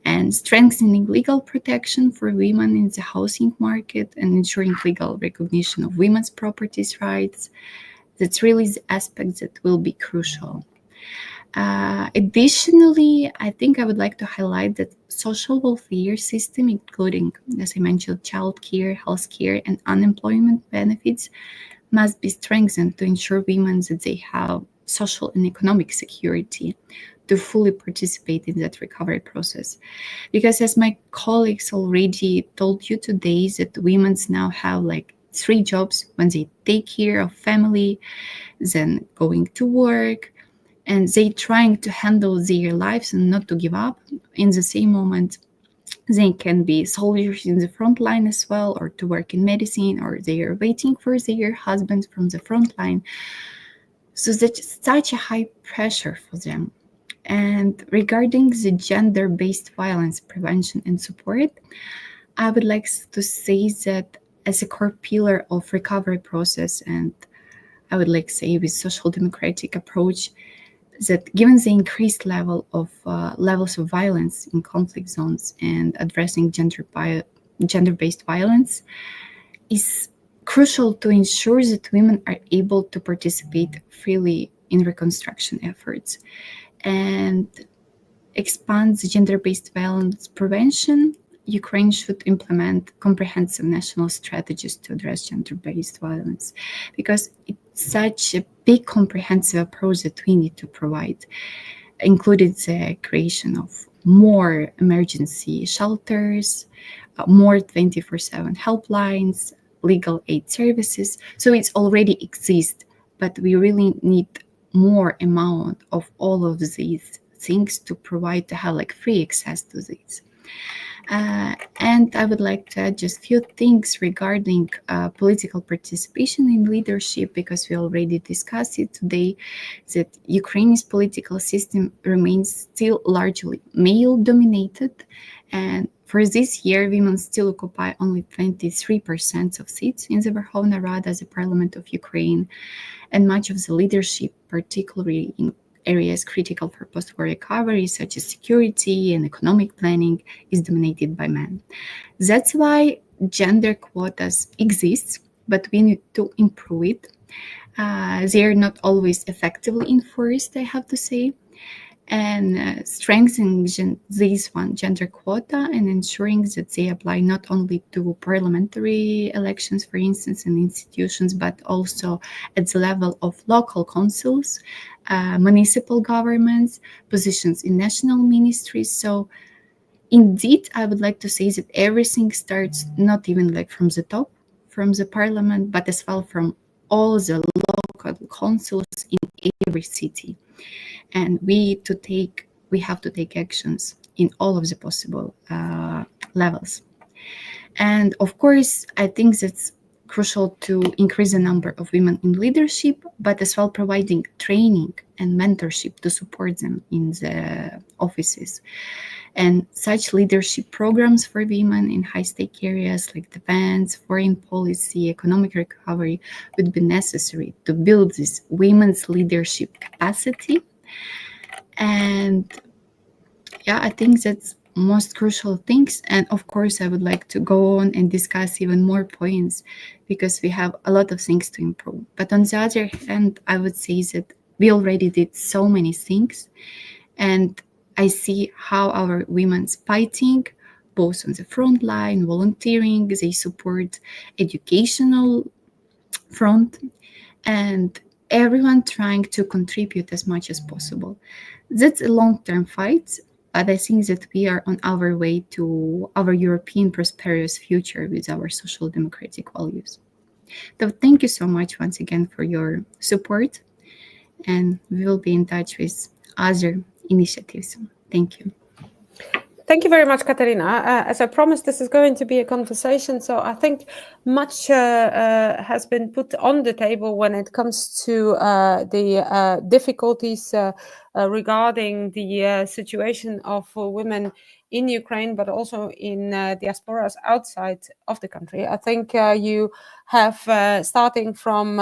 And strengthening legal protection for women in the housing market and ensuring legal recognition of women's property rights. That's really the aspects that will be crucial. Additionally, I think I would like to highlight that social welfare system, including, as I mentioned, childcare, healthcare, and unemployment benefits, must be strengthened to ensure women that they have social and economic security to fully participate in that recovery process. Because as my colleagues already told you today, that women now have like 3 jobs when they take care of family, then going to work, and they trying to handle their lives and not to give up. In the same moment, they can be soldiers in the front line as well, or to work in medicine, or they are waiting for their husbands from the front line. So that's such a high pressure for them. And regarding the gender-based violence prevention and support, I would like to say that as a core pillar of recovery process, and I would like to say with social democratic approach, that given the increased levels of violence in conflict zones and addressing gender-based violence is crucial to ensure that women are able to participate freely in reconstruction efforts and expand the gender-based violence prevention. Ukraine should implement comprehensive national strategies to address gender-based violence, because it's such a big comprehensive approach that we need to provide, including the creation of more emergency shelters, more 24/7 helplines, legal aid services. So it already exists, but we really need more amount of all of these things to provide, to have like free access to these. And I would like to add just few things regarding political participation in leadership, because we already discussed it today, that Ukraine's political system remains still largely male-dominated. And for this year, women still occupy only 23% of seats in the Verkhovna Rada, the parliament of Ukraine. And much of the leadership, particularly in areas critical for post-war recovery, such as security and economic planning, is dominated by men. That's why gender quotas exist, but we need to improve it. They are not always effectively enforced, I have to say. And strengthening this gender quota and ensuring that they apply not only to parliamentary elections, for instance, and institutions, but also at the level of local councils, municipal governments, positions in national ministries. So indeed, I would like to say that everything starts not even like from the top, from the parliament, but as well from all the local councils in every city. And we have to take actions in all of the possible levels. And of course, I think that's crucial to increase the number of women in leadership, but as well providing training and mentorship to support them in the offices. And such leadership programs for women in high-stake areas like defense, foreign policy, economic recovery would be necessary to build this women's leadership capacity. And yeah, I think that's most crucial things. And of course, I would like to go on and discuss even more points, because we have a lot of things to improve. But on the other hand, I would say that we already did so many things, and I see how our women's fighting, both on the front line, volunteering, they support educational front, and everyone trying to contribute as much as possible. That's a long-term fight, but I think that we are on our way to our European prosperous future with our social democratic values. So thank you so much once again for your support, and we will be in touch with other initiatives. Thank you. Thank you very much, Katarina. As I promised, this is going to be a conversation, so I think much has been put on the table when it comes to the difficulties regarding the situation of women in Ukraine, but also in diasporas outside of the country. I think you have, starting from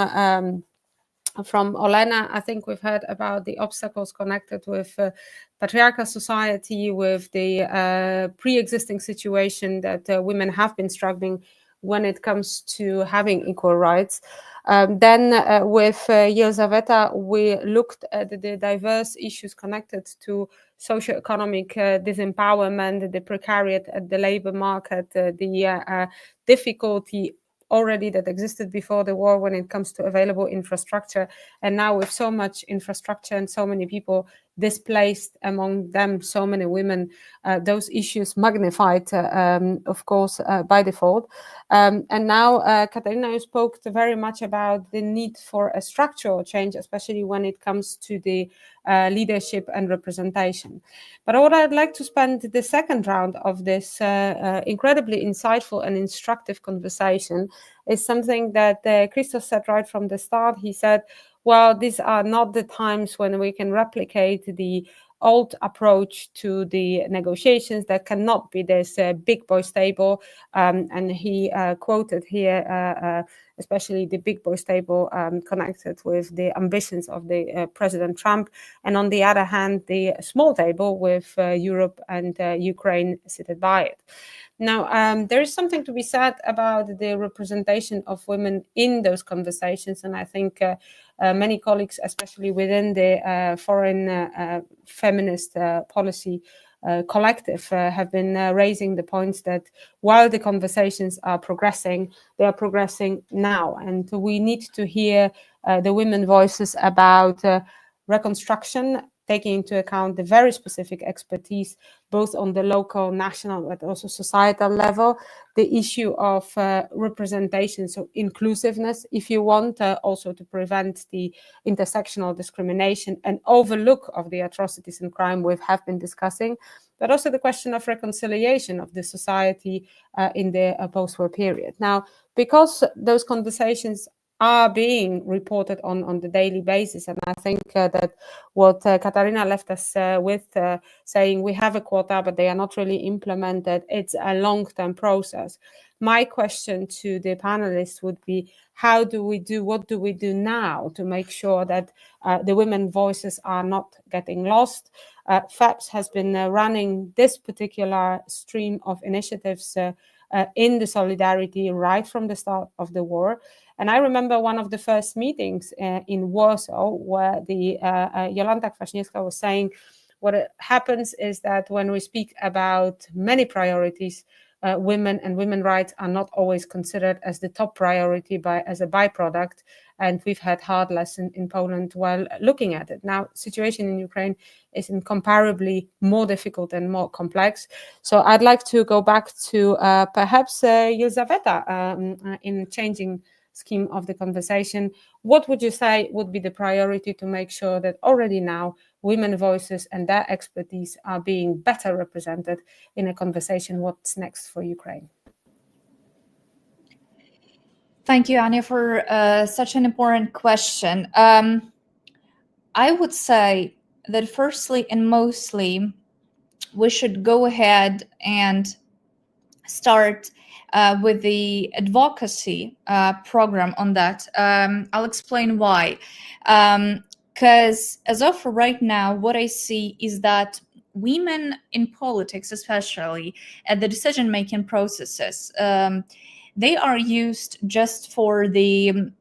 Olena, I think we've heard about the obstacles connected with patriarchal society, with the pre-existing situation that women have been struggling when it comes to having equal rights. Then with Yelizaveta, we looked at the diverse issues connected to socioeconomic disempowerment, the precariat at the labor market, the difficulty already that existed before the war when it comes to available infrastructure. And now with so much infrastructure and so many people displaced, among them so many women, those issues magnified, of course, by default. And now, Katarina, you spoke very much about the need for a structural change, especially when it comes to the leadership and representation. But what I'd like to spend the second round of this incredibly insightful and instructive conversation is something that Christos said right from the start. He said, well, these are not the times when we can replicate the old approach to the negotiations. That cannot be this big boys table. And he quoted here, especially the big boys table connected with the ambitions of the President Trump. And on the other hand, the small table with Europe and Ukraine seated by it. Now, there is something to be said about the representation of women in those conversations. And I think many colleagues, especially within the foreign feminist policy collective, have been raising the points that while the conversations are progressing, they are progressing now. And we need to hear the women voices about reconstruction, taking into account the very specific expertise, both on the local, national, but also societal level, the issue of representation, so inclusiveness, if you want, also to prevent the intersectional discrimination and overlook of the atrocities and crime we have been discussing, but also the question of reconciliation of the society in the post-war period. Now, because those conversations are being reported on the daily basis. And I think that what Katarina left us with, saying we have a quota, but they are not really implemented, it's a long-term process. My question to the panelists would be, what do we do now to make sure that the women voices are not getting lost? FEPS has been running this particular stream of initiatives in the solidarity right from the start of the war. And I remember one of the first meetings in Warsaw where the Jolanta Kwaśniewska was saying, what happens is that when we speak about many priorities, women and women's rights are not always considered as the top priority as a byproduct. And we've had hard lessons in Poland while looking at it. Now, situation in Ukraine is incomparably more difficult and more complex. So I'd like to go back to perhaps Yelizaveta in changing scheme of the conversation. What would you say would be the priority to make sure that already now women voices and their expertise are being better represented in a conversation? What's next for Ukraine? Thank you, Anya, for such an important question. I would say that firstly and mostly, we should go ahead and start with the advocacy program on that. I'll explain why. Because as of right now, what I see is that women in politics, especially at the decision-making processes, they are used just for the,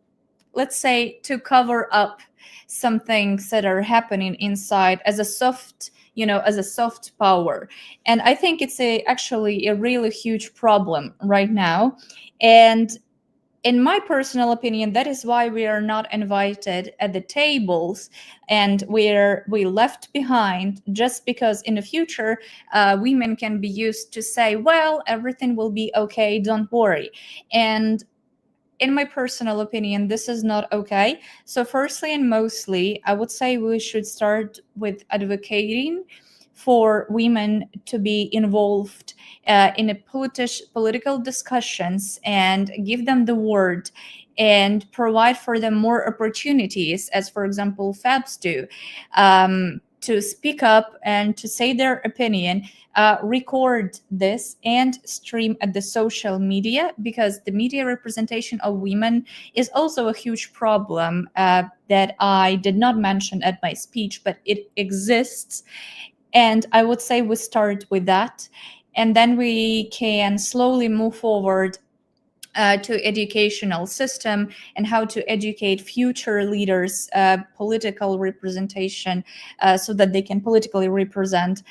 let's say, to cover up some things that are happening inside as a soft, as a soft power. And I think it's actually a really huge problem right now. And in my personal opinion, that is why we are not invited at the tables, and we left behind, just because in the future women can be used to say, well, everything will be okay, don't worry. And in my personal opinion, this is not okay. So firstly and mostly, I would say we should start with advocating for women to be involved in a political discussions, and give them the word and provide for them more opportunities, as for example FEPS do, to speak up and to say their opinion, record this and stream at the social media, because the media representation of women is also a huge problem that I did not mention at my speech, but it exists. And I would say we start with that, and then we can slowly move forward to educational system and how to educate future leaders, political representation, so that they can politically represent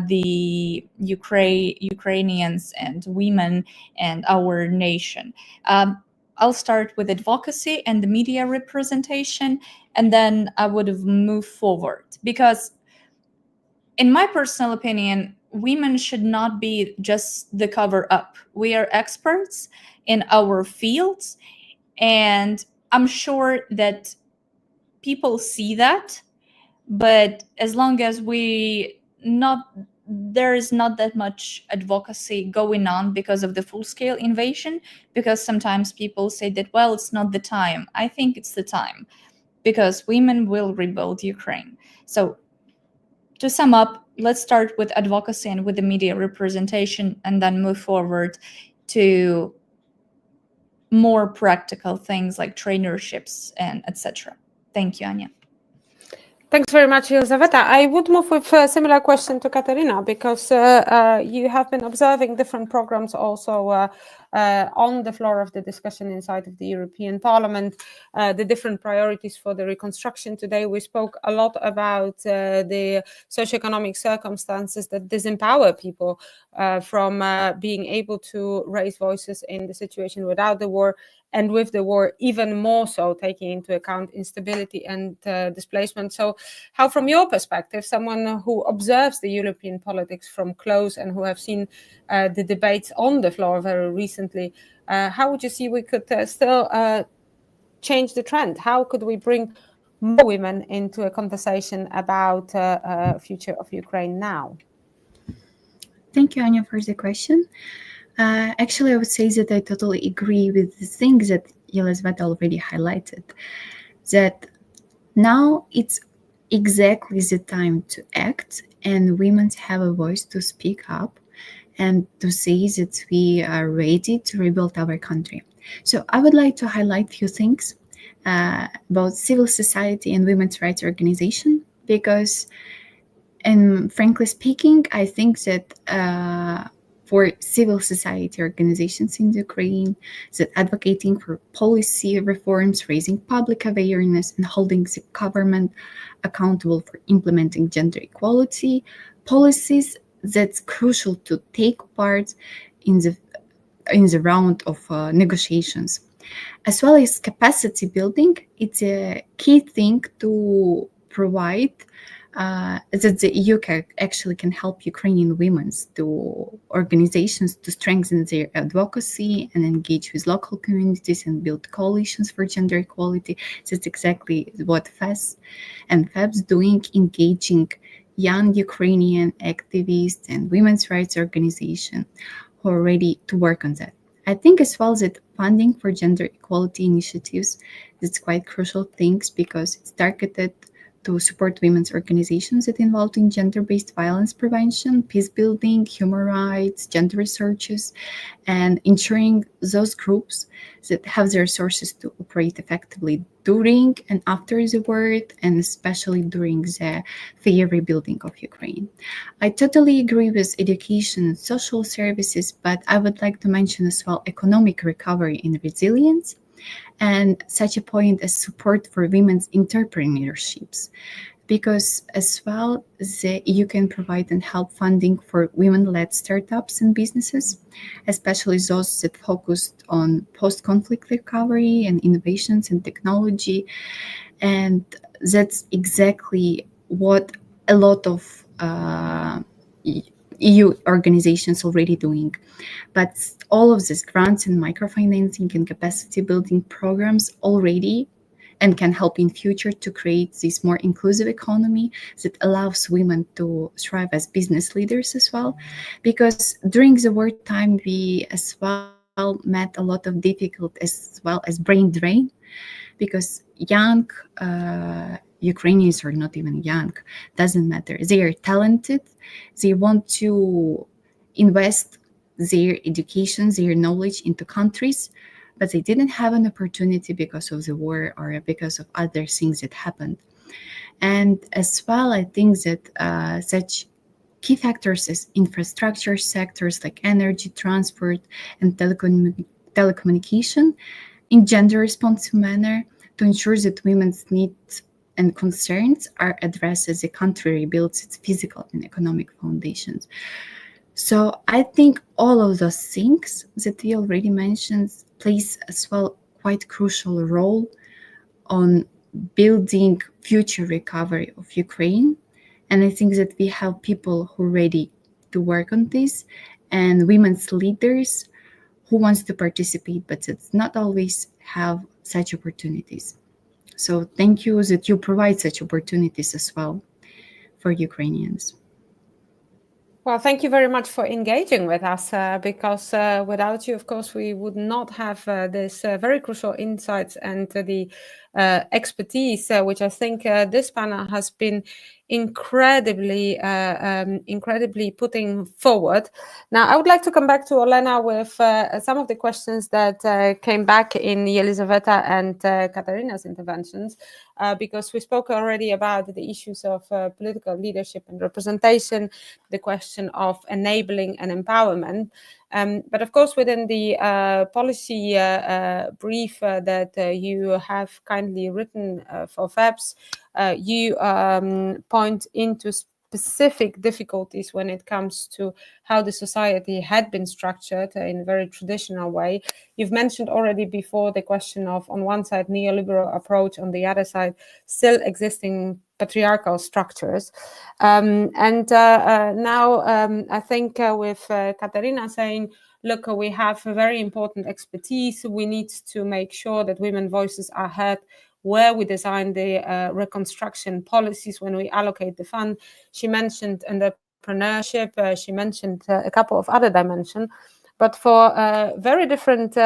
the Ukrainians and women and our nation. I'll start with advocacy and the media representation, and then I would have moved forward, because in my personal opinion, women should not be just the cover up. We are experts in our fields, and I'm sure that people see that, but as long as there is not that much advocacy going on because of the full-scale invasion, because sometimes people say that, well, it's not the time. I think it's the time, because women will rebuild Ukraine. So to sum up, let's start with advocacy and with the media representation, and then move forward to more practical things like trainerships and etc. Thank you, Anya. Thanks very much, Elizaveta. I would move with a similar question to Katerina, because you have been observing different programs also on the floor of the discussion inside of the European Parliament, the different priorities for the reconstruction. Today we spoke a lot about the socioeconomic circumstances that disempower people from being able to raise voices in the situation without the war, and with the war even more so, taking into account instability and displacement. So how, from your perspective, someone who observes the European politics from close and who have seen the debates on the floor very recently, how would you see we could still change the trend? How could we bring more women into a conversation about future of Ukraine now? Thank you, Anya, for the question. Actually, I would say that I totally agree with the things that Elizaveta already highlighted, that now it's exactly the time to act, and women have a voice to speak up and to say that we are ready to rebuild our country. So I would like to highlight a few things about civil society and women's rights organization, because, and frankly speaking, I think that for civil society organizations in Ukraine, that advocating for policy reforms, raising public awareness, and holding the government accountable for implementing gender equality policies, that's crucial to take part in the round of negotiations. As well as capacity building, it's a key thing to provide that the EU actually can help Ukrainian women to organizations to strengthen their advocacy and engage with local communities and build coalitions for gender equality. That's exactly what FEPS and FEPS doing, engaging young Ukrainian activists and women's rights organizations who are ready to work on that. I think as well that funding for gender equality initiatives, that's quite crucial things, because it's targeted to support women's organizations that involved in gender-based violence prevention, peace building, human rights, gender researches, and ensuring those groups that have the resources to operate effectively during and after the war, and especially during the fair rebuilding of Ukraine. I totally agree with education and social services, but I would like to mention as well economic recovery and resilience, and such a point as support for women's entrepreneurships. because as well the EU can provide and help funding for women-led startups and businesses, especially those that focused on post-conflict recovery and innovations in technology. And that's exactly what a lot of EU organizations already doing. But all of these grants and microfinancing and capacity building programs already and can help in future to create this more inclusive economy that allows women to thrive as business leaders as well. Because during the wartime, we as well met a lot of difficult as well as brain drain, because young Ukrainians, or not even young, doesn't matter. They are talented. They want to invest their education, their knowledge into countries, but they didn't have an opportunity because of the war or because of other things that happened. And as well, I think that such key factors as infrastructure sectors like energy, transport, and telecommunication in gender-responsive manner to ensure that women's needs and concerns are addressed as the country rebuilds its physical and economic foundations. So I think all of those things that we already mentioned plays as well quite crucial role on building future recovery of Ukraine. And I think that we have people who are ready to work on this, and women's leaders who wants to participate, but it's not always have such opportunities. So thank you that you provide such opportunities as well for Ukrainians. Well, thank you very much for engaging with us, because without you, of course, we would not have this very crucial insights and the expertise, which I think this panel has been incredibly putting forward. Now, I would like to come back to Olena with some of the questions that came back in Yelizaveta and Katarina's interventions, because we spoke already about the issues of political leadership and representation, the question of enabling and empowerment. But of course, within the policy brief that you have kindly written for FEPS, you point into specific difficulties when it comes to how the society had been structured in a very traditional way. You've mentioned already before the question of, on one side, neoliberal approach, on the other side, still existing patriarchal structures. Now I think with Katarina saying, look, we have a very important expertise. We need to make sure that women's voices are heard where we design the reconstruction policies, when we allocate the fund. She mentioned entrepreneurship. She mentioned a couple of other dimensions. But for very different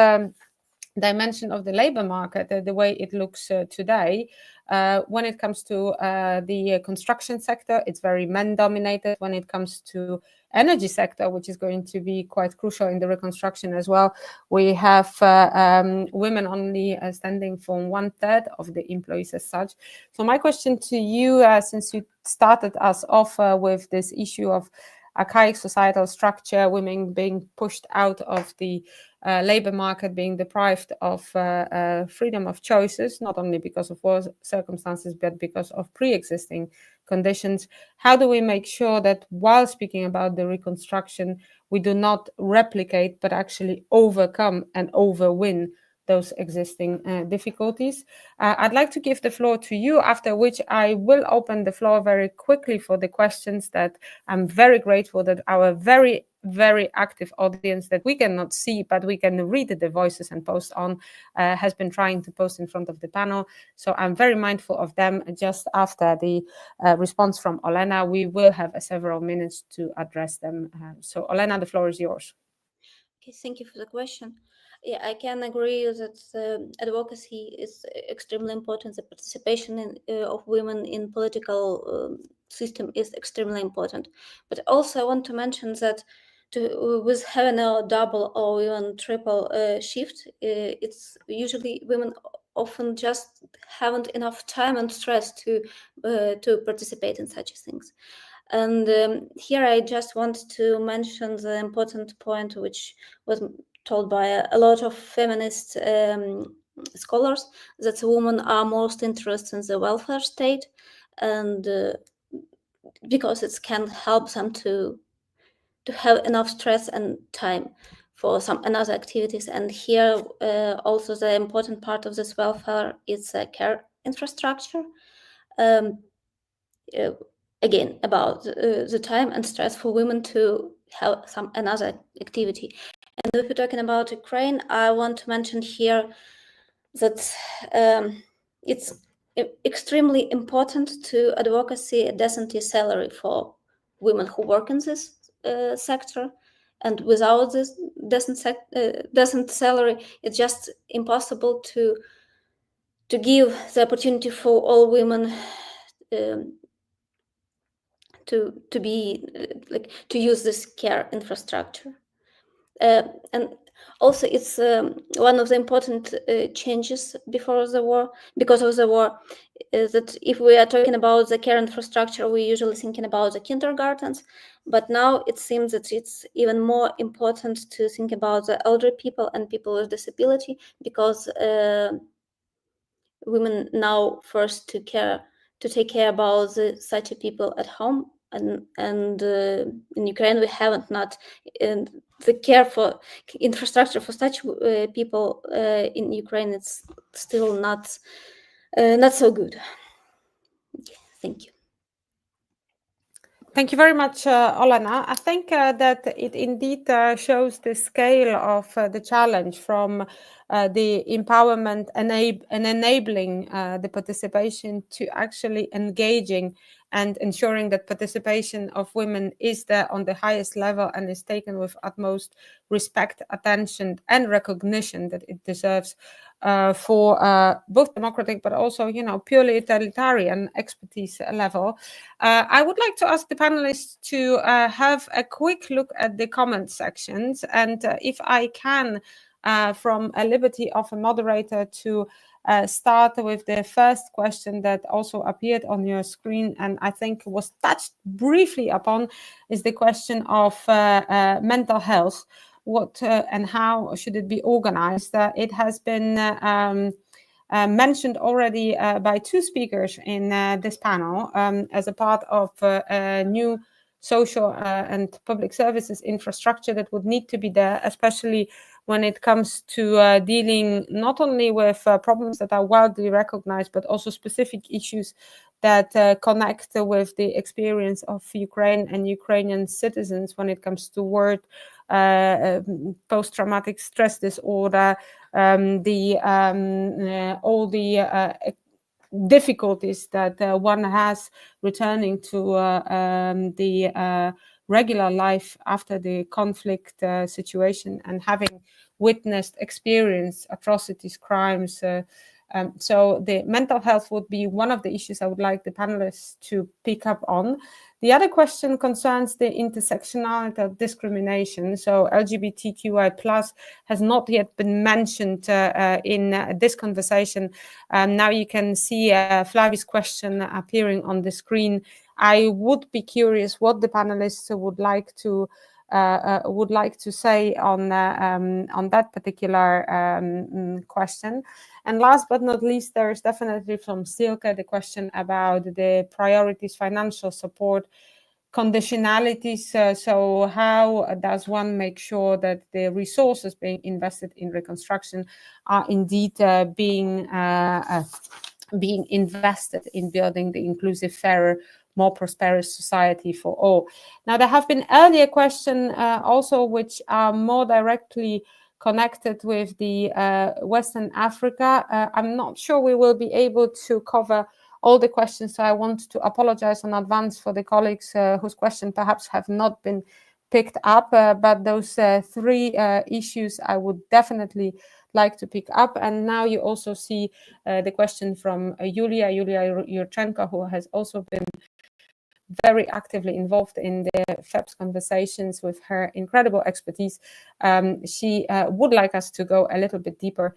dimension of the labor market, the way it looks today, when it comes to the construction sector, it's very men-dominated. When it comes to energy sector, which is going to be quite crucial in the reconstruction as well, we have women only standing for 1/3 of the employees as such. So my question to you, since you started us off with this issue of archaic societal structure, women being pushed out of the labor market, being deprived of freedom of choices, not only because of war circumstances, but because of pre-existing conditions. How do we make sure that while speaking about the reconstruction, we do not replicate, but actually overcome and overwin those existing difficulties? I'd like to give the floor to you, after which I will open the floor very quickly for the questions that I'm very grateful that our very, very active audience that we cannot see, but we can read the voices and post on, has been trying to post in front of the panel. So I'm very mindful of them. Just after the response from Olena, we will have several minutes to address them. So Olena, the floor is yours. Okay, thank you for the question. Yeah, I can agree that advocacy is extremely important. The participation of women in political system is extremely important. But also I want to mention that with having a double or even triple shift, it's usually women often just haven't enough time and stress to participate in such things. And here I just want to mention the important point which was told by a lot of feminist scholars, that women are most interested in the welfare state, and because it can help them to have enough stress and time for some another activities. And here also the important part of this welfare is care infrastructure. Again, about the time and stress for women to have some another activity. And if we're talking about Ukraine, I want to mention here that it's extremely important to advocacy a decent salary for women who work in this sector. And without this decent salary, it's just impossible to give the opportunity for all women to be to use this care infrastructure. And also it's one of the important changes because of the war, is that if we are talking about the care infrastructure, we're usually thinking about the kindergartens, but now it seems that it's even more important to think about the elderly people and people with disability, because women now first to take care about such people at home, and in Ukraine we haven't not the care for infrastructure for such people in Ukraine. It's still not so good. Thank you. Thank you very much, Olena. I think that it indeed shows the scale of the challenge from the empowerment and enabling the participation to actually engaging and ensuring that participation of women is there on the highest level and is taken with utmost respect, attention, and recognition that it deserves for both democratic but also, purely utilitarian expertise level. I would like to ask the panelists to have a quick look at the comment sections, and if I can, from a liberty of a moderator, to start with the first question that also appeared on your screen and I think was touched briefly upon, is the question of mental health. What and how should it be organized? It has been mentioned already by two speakers in this panel as a part of a new social and public services infrastructure that would need to be there, especially when it comes to dealing not only with problems that are widely recognized, but also specific issues that connect with the experience of Ukraine and Ukrainian citizens when it comes to post-traumatic stress disorder, all the difficulties that one has returning to the regular life after the conflict situation and having witnessed, experienced atrocities, crimes. So the mental health would be one of the issues I would like the panelists to pick up on. The other question concerns the intersectionality of discrimination. So LGBTQI+ has not yet been mentioned in this conversation. Now you can see Flavi's question appearing on the screen. I would be curious what the panelists would like to say on that particular question. And last but not least, there is definitely from Silke the question about the priorities, financial support, conditionalities. So how does one make sure that the resources being invested in reconstruction are indeed being invested in building the inclusive, fairer, more prosperous society for all? Now, there have been earlier questions also which are more directly connected with the Western Africa. I'm not sure we will be able to cover all the questions, so I want to apologize in advance for the colleagues whose questions perhaps have not been picked up, but those three issues I would definitely like to pick up. And now you also see the question from Yulia Yurchenko, who has also been very actively involved in the FEPS conversations with her incredible expertise. She would like us to go a little bit deeper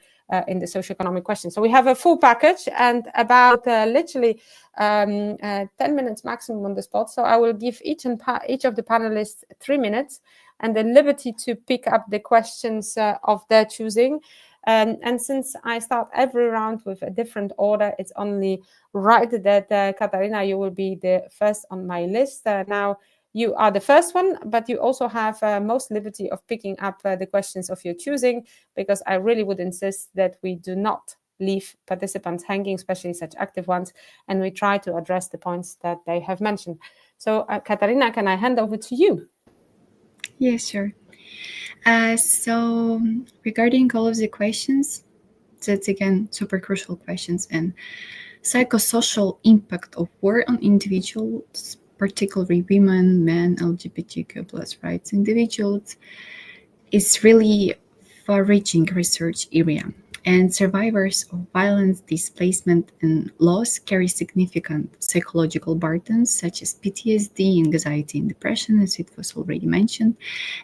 in the socioeconomic questions. So we have a full package and about literally 10 minutes maximum on the spot. So I will give each of the panelists 3 minutes and the liberty to pick up the questions of their choosing. And since I start every round with a different order, it's only right that Katarina, you will be the first on my list. Now, you are the first one, but you also have most liberty of picking up the questions of your choosing, because I really would insist that we do not leave participants hanging, especially such active ones, and we try to address the points that they have mentioned. So, Katarina, can I hand over to you? Yes, sure. So regarding all of the questions, that's again super crucial questions, and psychosocial impact of war on individuals, particularly women, men, LGBTQ plus rights individuals, is really far-reaching research area. And survivors of violence, displacement, and loss carry significant psychological burdens such as PTSD, anxiety, and depression, as it was already mentioned,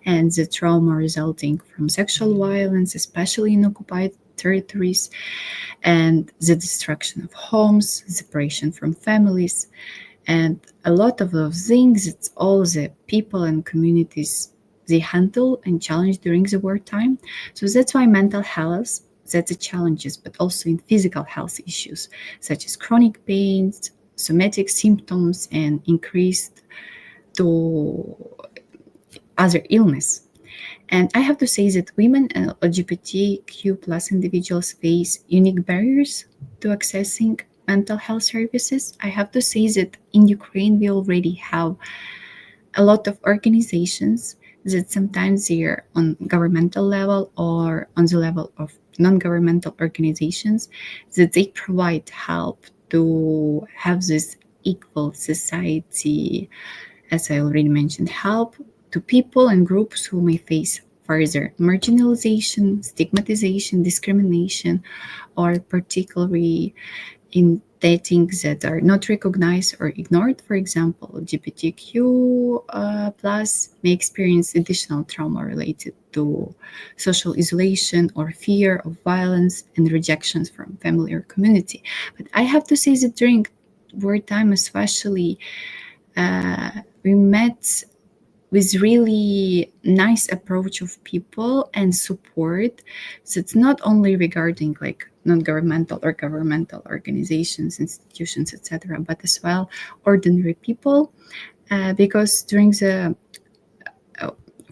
and the trauma resulting from sexual violence, especially in occupied territories, and the destruction of homes, separation from families, and a lot of those things. It's all the people and communities they handle and challenge during the wartime. So that's why mental health, that's the challenges, but also in physical health issues such as chronic pains, somatic symptoms, and increased to other illness. And I have to say that women and LGBTQ plus individuals face unique barriers to accessing mental health services. I have to say that in Ukraine, we already have a lot of organizations that sometimes they're on governmental level or on the level of non-governmental organizations, that they provide help to have this equal society, as I already mentioned, help to people and groups who may face further marginalization, stigmatization, discrimination, or particularly in things that are not recognized or ignored. For example, LGBTQ plus may experience additional trauma related to social isolation or fear of violence and rejections from family or community. But I have to say that during wartime especially, we met with really nice approach of people and support. So it's not only regarding like non-governmental or governmental organizations, institutions, etc., but as well ordinary people, because during the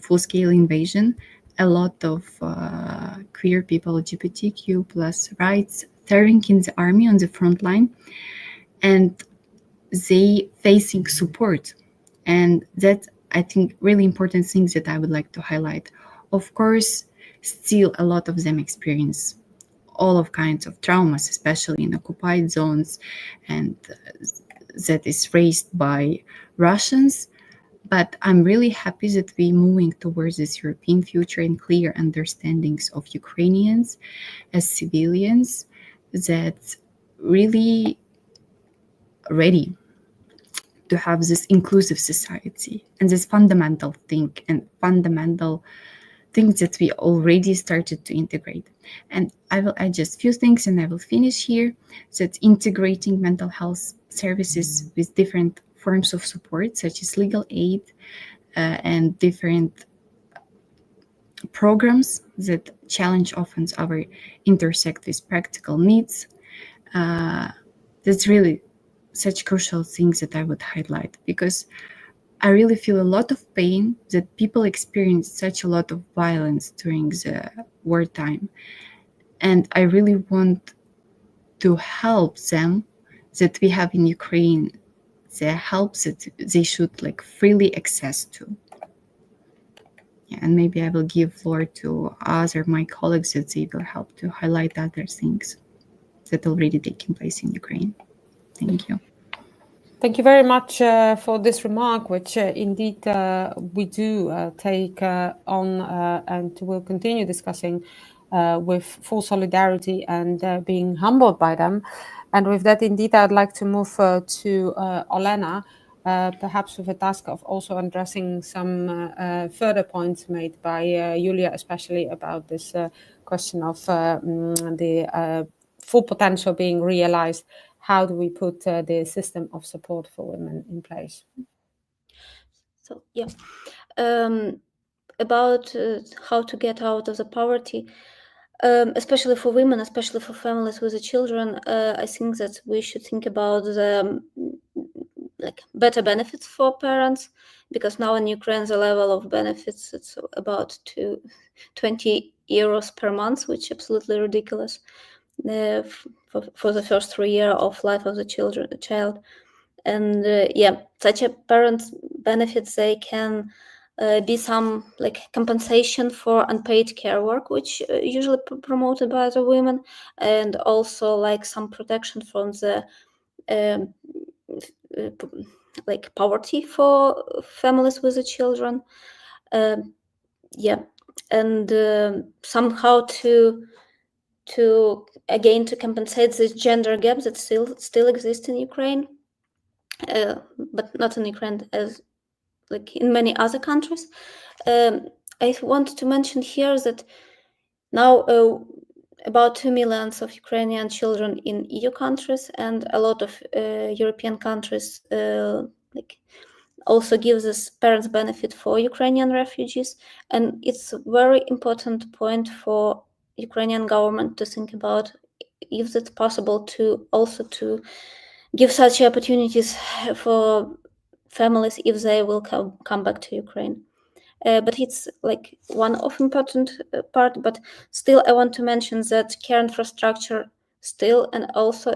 full-scale invasion, a lot of queer people, LGBTQ plus rights, serving in the army on the front line, and they facing support. And that, I think, really important things that I would like to highlight. Of course, still a lot of them experience all of kinds of traumas, especially in occupied zones, and that is raised by Russians. But I'm really happy that we're moving towards this European future and clear understandings of Ukrainians as civilians that really ready to have this inclusive society, and this fundamental thing and fundamental things that we already started to integrate. And I will add just a few things and I will finish here. That integrating mental health services with different forms of support, such as legal aid and different programs that challenge often our intersect with practical needs. That's really such crucial things that I would highlight, because I really feel a lot of pain that people experience such a lot of violence during the wartime. And I really want to help them that we have in Ukraine, the help that they should like freely access to. Yeah, and maybe I will give floor to other my colleagues that they will help to highlight other things that already taking place in Ukraine. Thank you. Thank you very much for this remark, which indeed we do take on and will continue discussing with full solidarity and being humbled by them. And with that, indeed, I'd like to move to Olena, perhaps with a task of also addressing some further points made by Julia, especially about this question of the full potential being realized. How do we put the system of support for women in place? So, yeah, about how to get out of the poverty. especially for women, especially for families with the children, I think that we should think about the better benefits for parents, because now in Ukraine the level of benefits, it's about 20 euros per month, which is absolutely ridiculous for the first 3 years of life of the child. And such a parent benefits, they can be some compensation for unpaid care work, which usually promoted by the women, and also some protection from the poverty for families with the children. And somehow to compensate this gender gap that still exists in Ukraine, but not in Ukraine, as in many other countries. I want to mention here that now about 2 million of Ukrainian children in EU countries and a lot of European countries also give this parents benefit for Ukrainian refugees, and it's a very important point for Ukrainian government to think about if it's possible to give such opportunities for families if they will come back to Ukraine. But it's one of important part. But still, I want to mention that care infrastructure still and also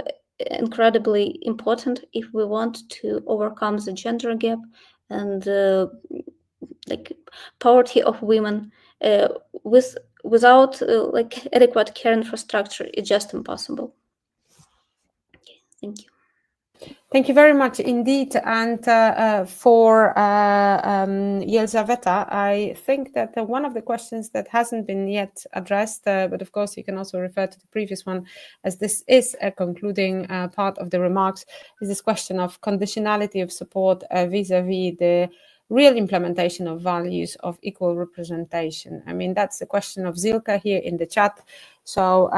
incredibly important if we want to overcome the gender gap and poverty of women. Without adequate care infrastructure, it's just impossible. Okay, thank you. Thank you very much indeed. And for Yelizaveta, I think that one of the questions that hasn't been yet addressed, but of course you can also refer to the previous one, as this is a concluding part of the remarks, is this question of conditionality of support vis-a-vis the real implementation of values of equal representation. I mean, that's the question of Zilka here in the chat. So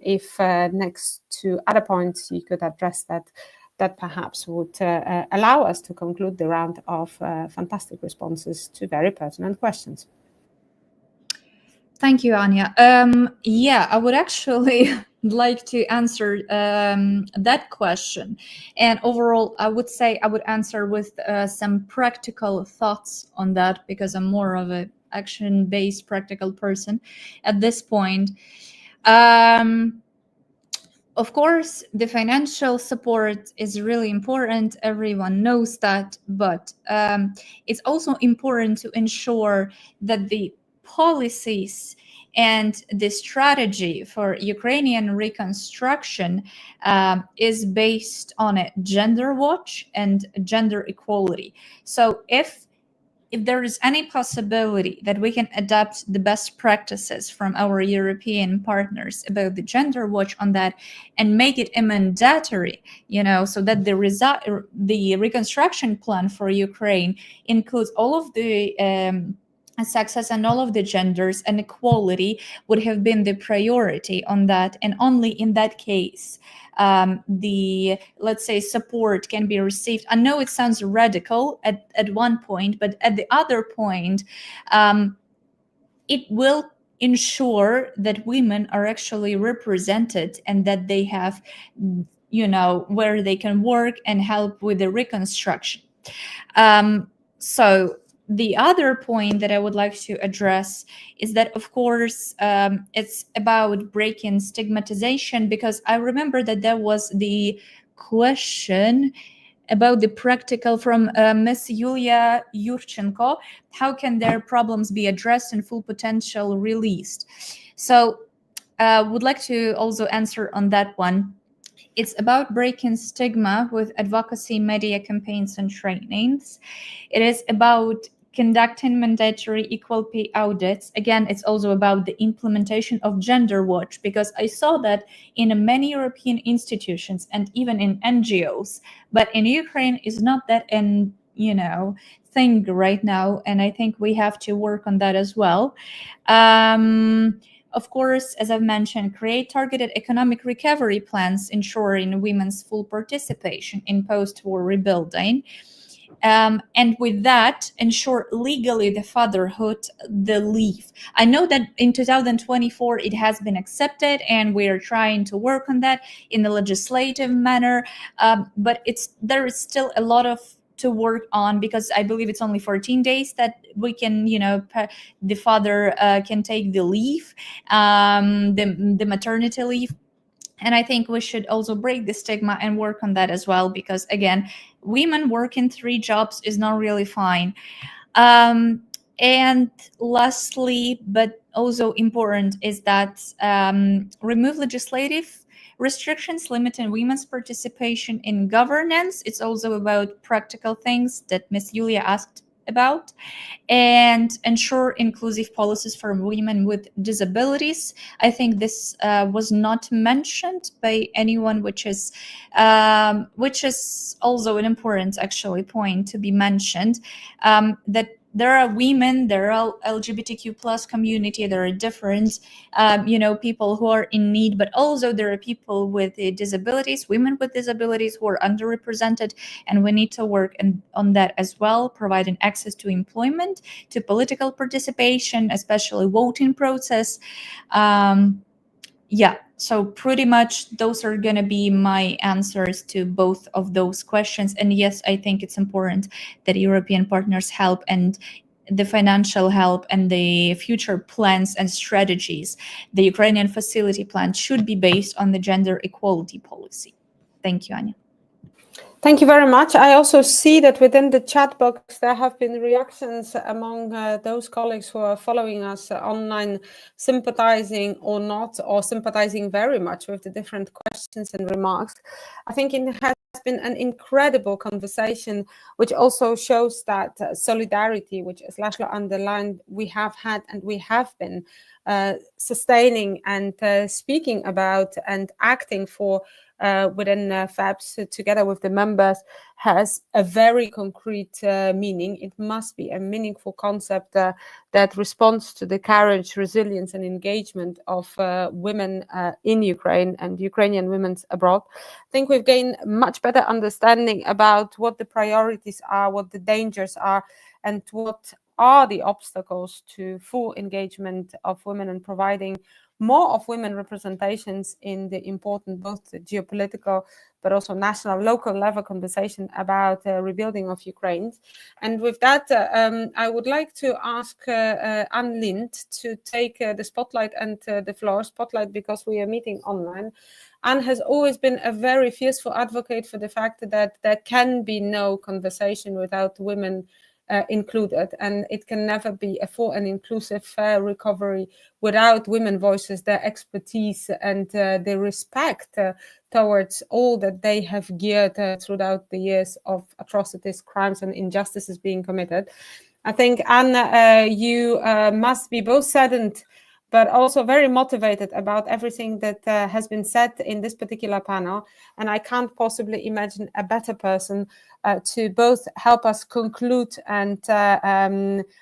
if next to other points you could address that perhaps would allow us to conclude the round of fantastic responses to very pertinent questions. Thank you, Anya. I would actually like to answer that question. And overall, I would say I would answer with some practical thoughts on that, because I'm more of an action-based practical person at this point. Of course, the financial support is really important. Everyone knows that, but it's also important to ensure that the policies and the strategy for Ukrainian reconstruction is based on a gender watch and gender equality. So if there is any possibility that we can adapt the best practices from our European partners about the gender watch on that and make it mandatory, so that the reconstruction plan for Ukraine includes all of the sexes and all of the genders, and equality would have been the priority on that, and only in that case the, let's say, support can be received. I know it sounds radical at one point, but at the other point it will ensure that women are actually represented and that they have where they can work and help with the reconstruction. So the other point that I would like to address is that, of course, it's about breaking stigmatization, because I remember that there was the question about the practical from Ms. Yulia Yurchenko, how can their problems be addressed and full potential released? So would like to also answer on that one. It's about breaking stigma with advocacy, media campaigns, and trainings. It is about conducting mandatory equal pay audits. Again, it's also about the implementation of Gender Watch, because I saw that in many European institutions and even in NGOs, but in Ukraine is not that thing right now, and I think we have to work on that as well. Of course, as I've mentioned, create targeted economic recovery plans ensuring women's full participation in post-war rebuilding. and with that, ensure legally the fatherhood, the leave. I know that in 2024 it has been accepted, and we are trying to work on that in the legislative manner, but there is still a lot to work on, because I believe it's only 14 days that we can, the father can take the leave, the maternity leave. And I think we should also break the stigma and work on that as well, because again, women working 3 jobs is not really fine. And lastly, but also important, is that remove legislative restrictions limiting women's participation in governance. It's also about practical things that Ms. Yulia asked about, and ensure inclusive policies for women with disabilities. I think this was not mentioned by anyone, which is also an important actually point to be mentioned, that there are women, there are LGBTQ plus community, there are different, people who are in need, but also there are people with disabilities, women with disabilities who are underrepresented, and we need to work on that as well, providing access to employment, to political participation, especially voting process. So pretty much those are going to be my answers to both of those questions. And yes, I think it's important that European partners help, and the financial help and the future plans and strategies. The Ukrainian facility plan should be based on the gender equality policy. Thank you, Anya. Thank you very much. I also see that within the chat box there have been reactions among those colleagues who are following us online, sympathizing or not, or sympathizing very much with the different questions and remarks. I think it has been an incredible conversation, which also shows that solidarity, which, as László underlined, we have had and we have been sustaining and speaking about and acting for within FEPS, together with the members, has a very concrete meaning. It must be a meaningful concept that responds to the courage, resilience and engagement of women in Ukraine and Ukrainian women abroad. I think we've gained much better understanding about what the priorities are, what the dangers are, and what are the obstacles to full engagement of women and providing more of women representations in the important both the geopolitical but also national, local level conversation about rebuilding of Ukraine. And with that, I would like to ask Ann Linde to take the spotlight and the floor. Spotlight because we are meeting online. Ann has always been a very fierce advocate for the fact that there can be no conversation without women included, and it can never be a full and inclusive fair recovery without women voices, their expertise and their respect towards all that they have geared throughout the years of atrocities, crimes and injustices being committed. I think, Ann, you must be both saddened but also very motivated about everything that has been said in this particular panel. And I can't possibly imagine a better person to both help us conclude and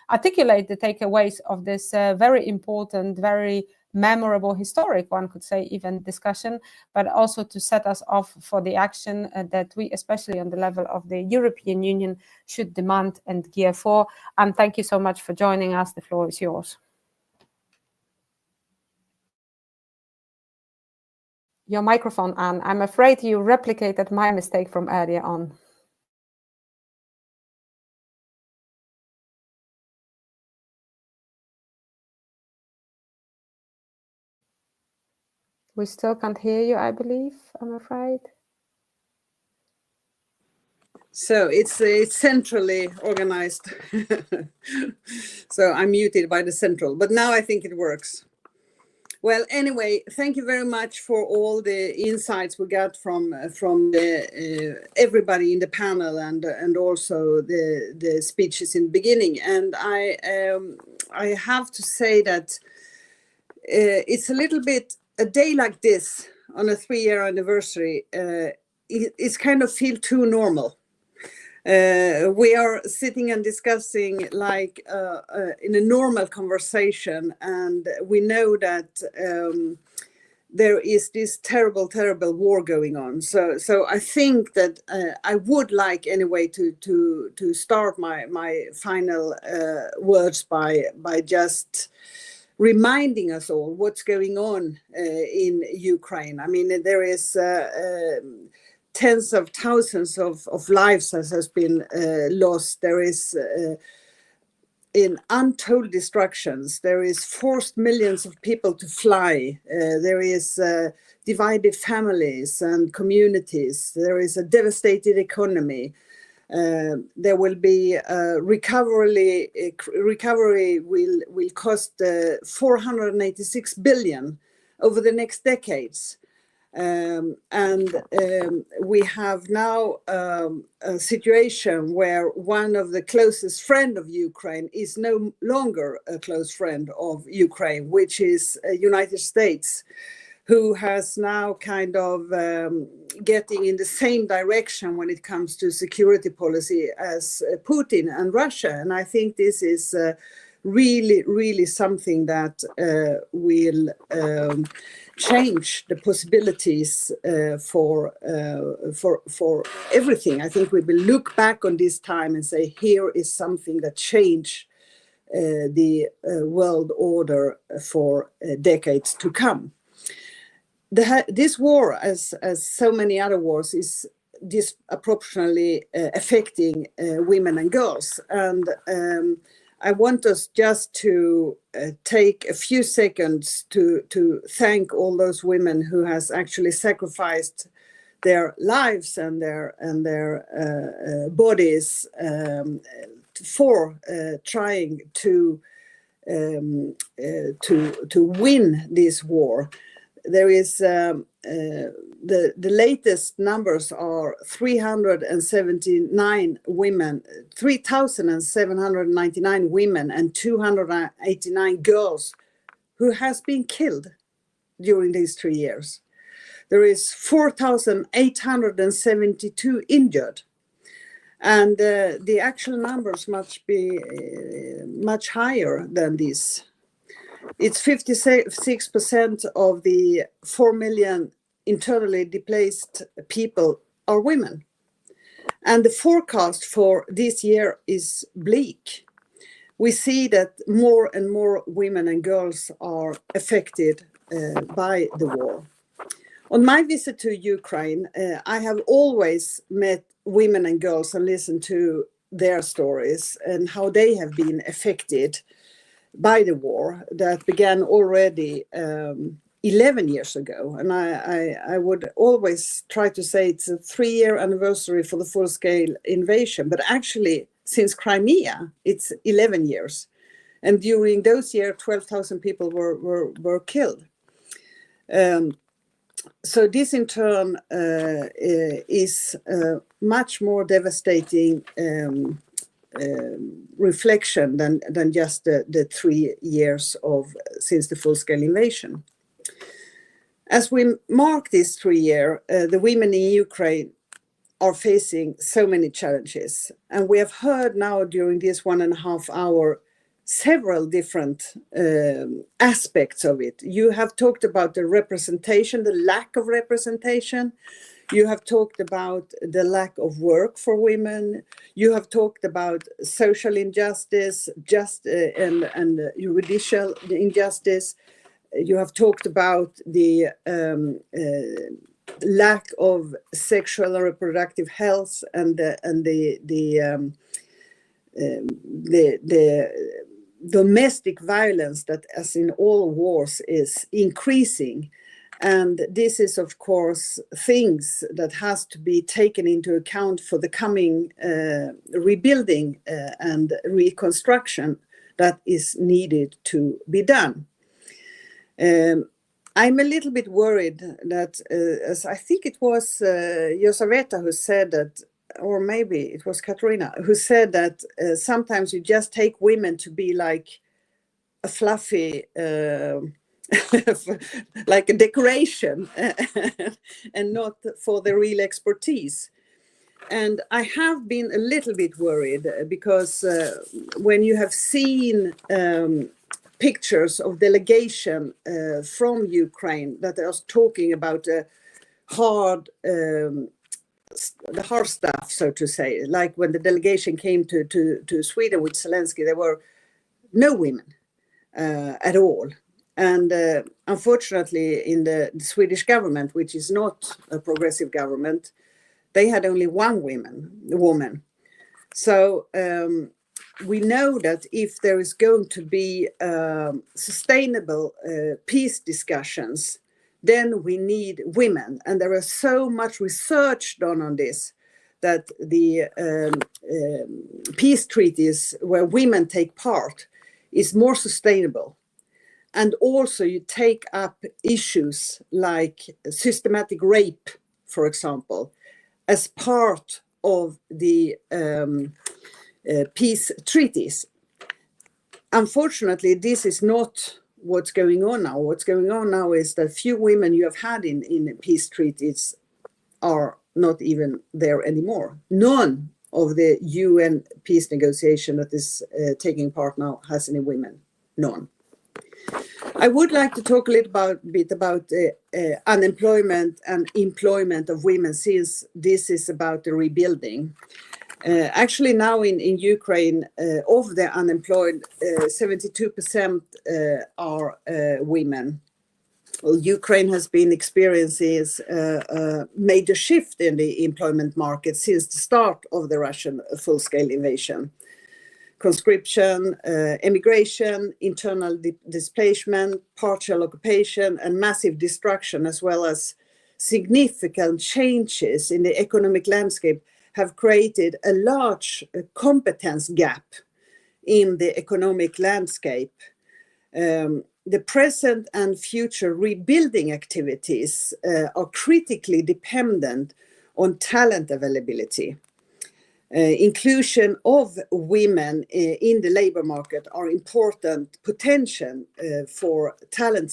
articulate the takeaways of this very important, very memorable, historic, one could say, even discussion, but also to set us off for the action that we, especially on the level of the European Union, should demand and gear for. And thank you so much for joining us. The floor is yours. Your microphone, Ann. I'm afraid you replicated my mistake from earlier on. We still can't hear you, I believe, I'm afraid. So it's centrally organized. So I'm muted by the central, but now I think it works. Well, anyway, thank you very much for all the insights we got from everybody in the panel and also the speeches in the beginning. And I have to say that it's a little bit, a day like this on a 3-year anniversary, it's kind of feel too normal. We are sitting and discussing like in a normal conversation, and we know that there is this terrible war going on. So I think that I would like anyway to start my final words by just reminding us all what's going on in Ukraine. I mean, there is tens of thousands of lives that has been lost. There is in untold destructions. There is forced millions of people to fly. There is divided families and communities. There is a devastated economy. There will be recovery will cost 486 billion over the next decades. We have now a situation where one of the closest friend of Ukraine is no longer a close friend of Ukraine, which is United States, who has now kind of getting in the same direction when it comes to security policy as Putin and Russia. And I think this is really something that will change the possibilities for everything. I think we will look back on this time and say, here is something that changed the world order for decades to come. This war, as so many other wars, is disproportionately affecting women and girls. And I want us just to take a few seconds to thank all those women who has actually sacrificed their lives and their bodies for trying to win this war. There is the latest numbers are 379 women, 3,799 women and 289 girls who has been killed during these 3 years. There is 4,872 injured. And the actual numbers must be much higher than this. It's 56% of the 4 million internally displaced people are women. And the forecast for this year is bleak. We see that more and more women and girls are affected by the war. On my visit to Ukraine, I have always met women and girls and listened to their stories and how they have been affected by the war that began already 11 years ago. And I would always try to say it's a 3-year anniversary for the full-scale invasion, but actually since Crimea, it's 11 years. And during those years, 12,000 people were killed. So this in turn is much more devastating reflection than just the 3 years since the full-scale invasion. As we mark this 3 year, the women in Ukraine are facing so many challenges, and we have heard now during this 1.5 hour several different aspects of it. You have talked about the representation, the lack of representation. You have talked about the lack of work for women. You have talked about social injustice, and judicial injustice. You have talked about the lack of sexual and reproductive health and the domestic violence that, as in all wars, is increasing. And this is, of course, things that has to be taken into account for the coming rebuilding and reconstruction that is needed to be done. I'm a little bit worried that, as I think it was Josaveta who said that, or maybe it was Katarina, who said that sometimes you just take women to be like a fluffy, like a decoration and not for the real expertise. And I have been a little bit worried because when you have seen pictures of delegation from Ukraine that are talking about the hard stuff, so to say. Like when the delegation came to Sweden with Zelensky, there were no women at all. And unfortunately, in the Swedish government, which is not a progressive government, they had only one woman. So we know that if there is going to be sustainable peace discussions, then we need women. And there is so much research done on this that the peace treaties where women take part is more sustainable. And also you take up issues like systematic rape, for example, as part of the peace treaties. Unfortunately, this is not what's going on now. What's going on now is that few women you have had in peace treaties are not even there anymore. None of the UN peace negotiation that is taking part now has any women. None. I would like to talk a little bit about unemployment and employment of women, since this is about the rebuilding. Actually, now in Ukraine, of the unemployed, 72% are women. Well, Ukraine has been experiencing a major shift in the employment market since the start of the Russian full-scale invasion. Conscription, emigration, internal displacement, partial occupation, and massive destruction, as well as significant changes in the economic landscape, have created a large competence gap in the economic landscape. The present and future rebuilding activities are critically dependent on talent availability. Inclusion of women in the labor market are important potential for talent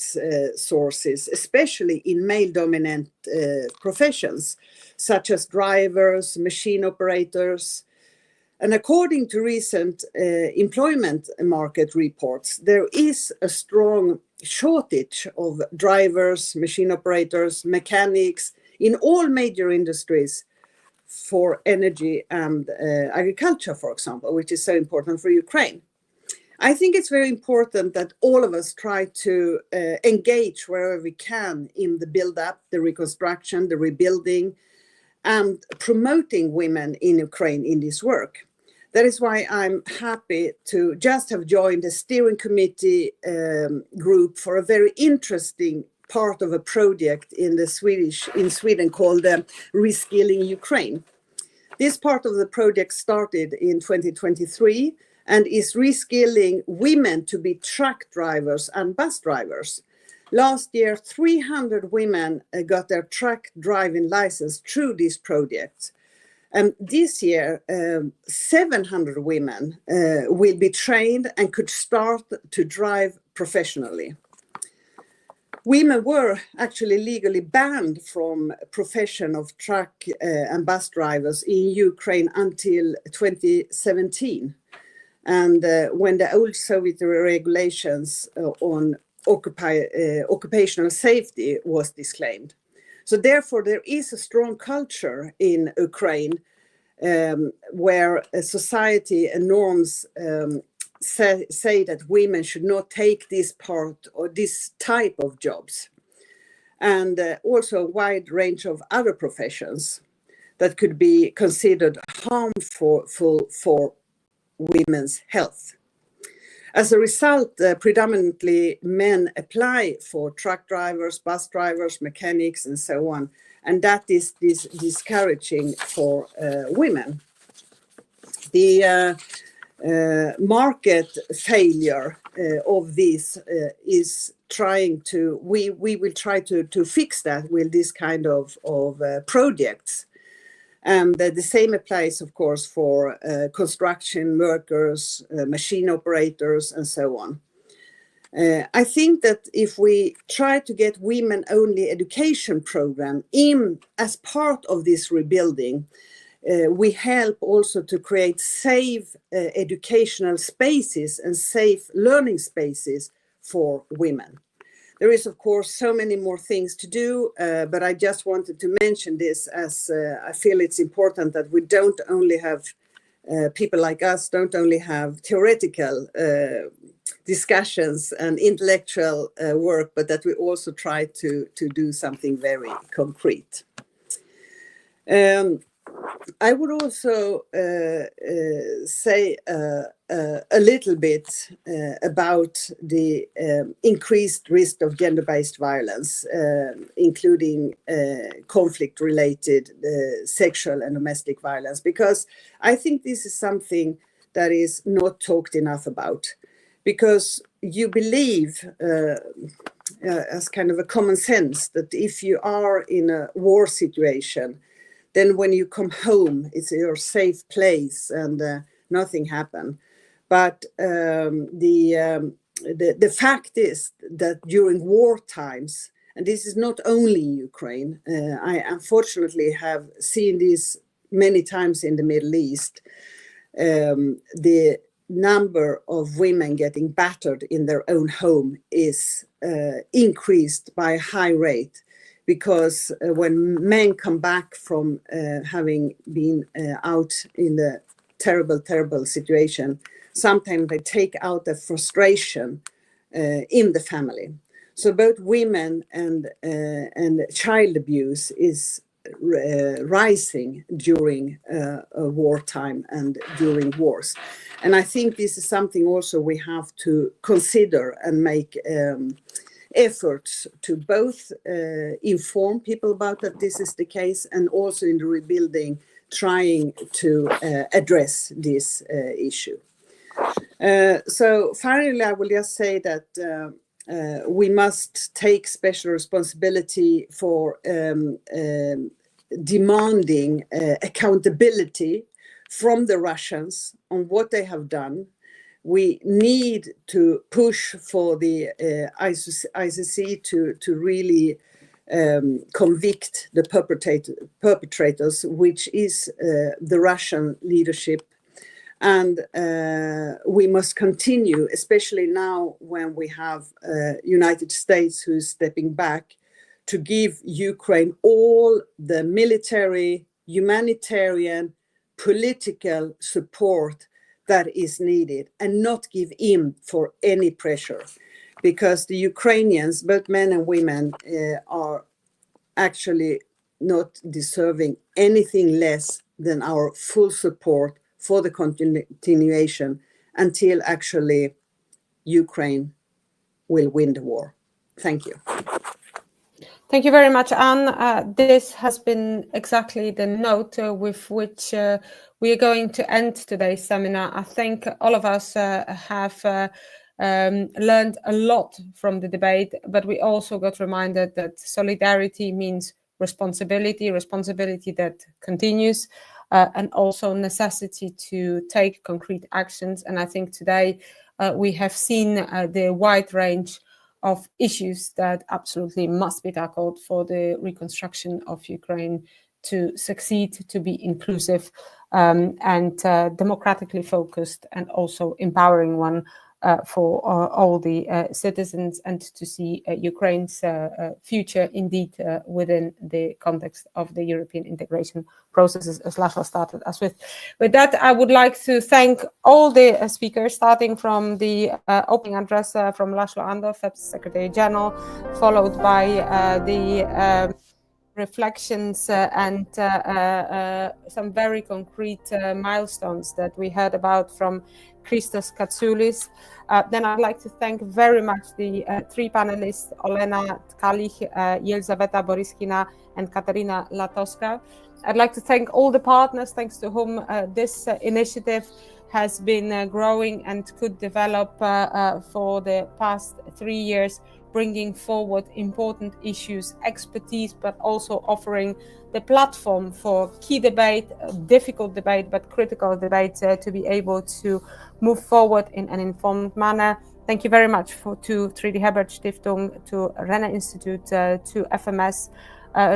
sources, especially in male-dominant professions, such as drivers, machine operators. And according to recent employment market reports, there is a strong shortage of drivers, machine operators, mechanics in all major industries, for energy and agriculture, for example, which is so important for Ukraine. I think it's very important that all of us try to engage wherever we can in the build-up, the reconstruction, the rebuilding, and promoting women in Ukraine in this work. That is why I'm happy to just have joined a steering committee group for a very interesting part of a project in Sweden called Reskilling Ukraine. This part of the project started in 2023 and is reskilling women to be truck drivers and bus drivers. Last year, 300 women got their truck driving license through this project. And this year, 700 women will be trained and could start to drive professionally. Women were actually legally banned from profession of truck and bus drivers in Ukraine until 2017. And when the old Soviet regulations on occupational safety was disclaimed. So therefore, there is a strong culture in Ukraine where society and norms say that women should not take this part or this type of jobs, and also a wide range of other professions that could be considered harmful for women's health. As a result, predominantly men apply for truck drivers, bus drivers, mechanics, and so on, and that is discouraging for women. The market failure of this is trying to, we will try to fix that with this kind of projects. And the same applies, of course, for construction workers, machine operators, and so on. I think that if we try to get women-only education program in as part of this rebuilding, we help also to create safe educational spaces and safe learning spaces for women. There is, of course, so many more things to do, but I just wanted to mention this as I feel it's important that we don't only have people like us, don't only have theoretical discussions and intellectual work, but that we also try to do something very concrete. I would also say a little bit about the increased risk of gender-based violence, including conflict-related sexual and domestic violence, because I think this is something that is not talked enough about, because you believe as kind of a common sense that if you are in a war situation, then when you come home, it's your safe place and nothing happened. But the fact is that during war times, and this is not only in Ukraine, I unfortunately have seen this many times in the Middle East, the number of women getting battered in their own home is increased by a high rate. Because when men come back from having been out in the terrible, terrible situation, sometimes they take out their frustration in the family. So both women and child abuse is rising during wartime and during wars. And I think this is something also we have to consider and make efforts to both inform people about that this is the case, and also in the rebuilding trying to address this issue. So finally, I will just say that we must take special responsibility for demanding accountability from the Russians on what they have done. We need to push for the ICC to really convict the perpetrators, which is the Russian leadership. And we must continue, especially now when we have United States who's stepping back, to give Ukraine all the military, humanitarian, political support that is needed, and not give in for any pressure, because the Ukrainians, both men and women, are actually not deserving anything less than our full support for the continuation until actually Ukraine will win the war. Thank you. Thank you very much, Anne. This has been exactly the note with which we are going to end today's seminar. I think all of us have learned a lot from the debate, but we also got reminded that solidarity means responsibility that continues, and also necessity to take concrete actions. And I think today we have seen the wide range of issues that absolutely must be tackled for the reconstruction of Ukraine to succeed, to be inclusive and democratically focused, and also empowering one for all the citizens, and to see Ukraine's future indeed within the context of the European integration processes, as László started us with. With that, I would like to thank all the speakers, starting from the opening address from László Andor, FEPS Secretary General, followed by the reflections and some very concrete milestones that we heard about from Christos, Katsioulis. Then I'd like to thank very much the three panelists, Olena Tkalich, Elżbieta Boryskina, and Katarina Latowska. I'd like to thank all the partners, thanks to whom this initiative has been growing and could develop for the past 3 years, bringing forward important issues, expertise, but also offering the platform for key debate, difficult debate, but critical debate to be able to move forward in an informed manner. Thank you very much to 3D Hebert Stiftung, to Rennes Institute, to FMS,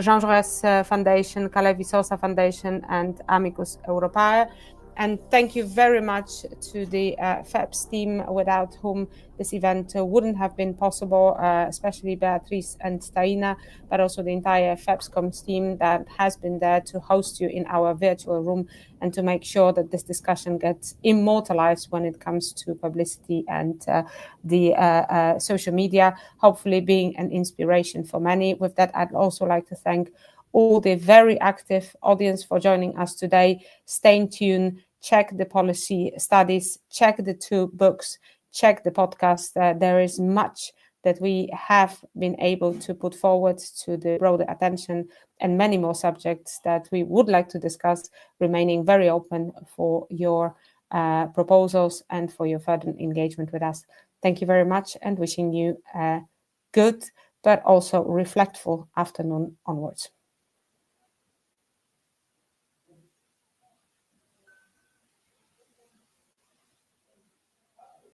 Jean Jaurès Foundation, Kalevi Sosa Foundation, and Amicus Europae. And thank you very much to the FEPS team, without whom this event wouldn't have been possible, especially Beatrice and Taina, but also the entire FEPS Comms team that has been there to host you in our virtual room and to make sure that this discussion gets immortalized when it comes to publicity and the social media, hopefully being an inspiration for many. With that, I'd also like to thank all the very active audience for joining us today. Stay tuned, check the policy studies, check the 2 books, check the podcast. There is much that we have been able to put forward to the broader attention, and many more subjects that we would like to discuss, remaining very open for your proposals and for your further engagement with us. Thank you very much, and wishing you a good but also reflectful afternoon onwards.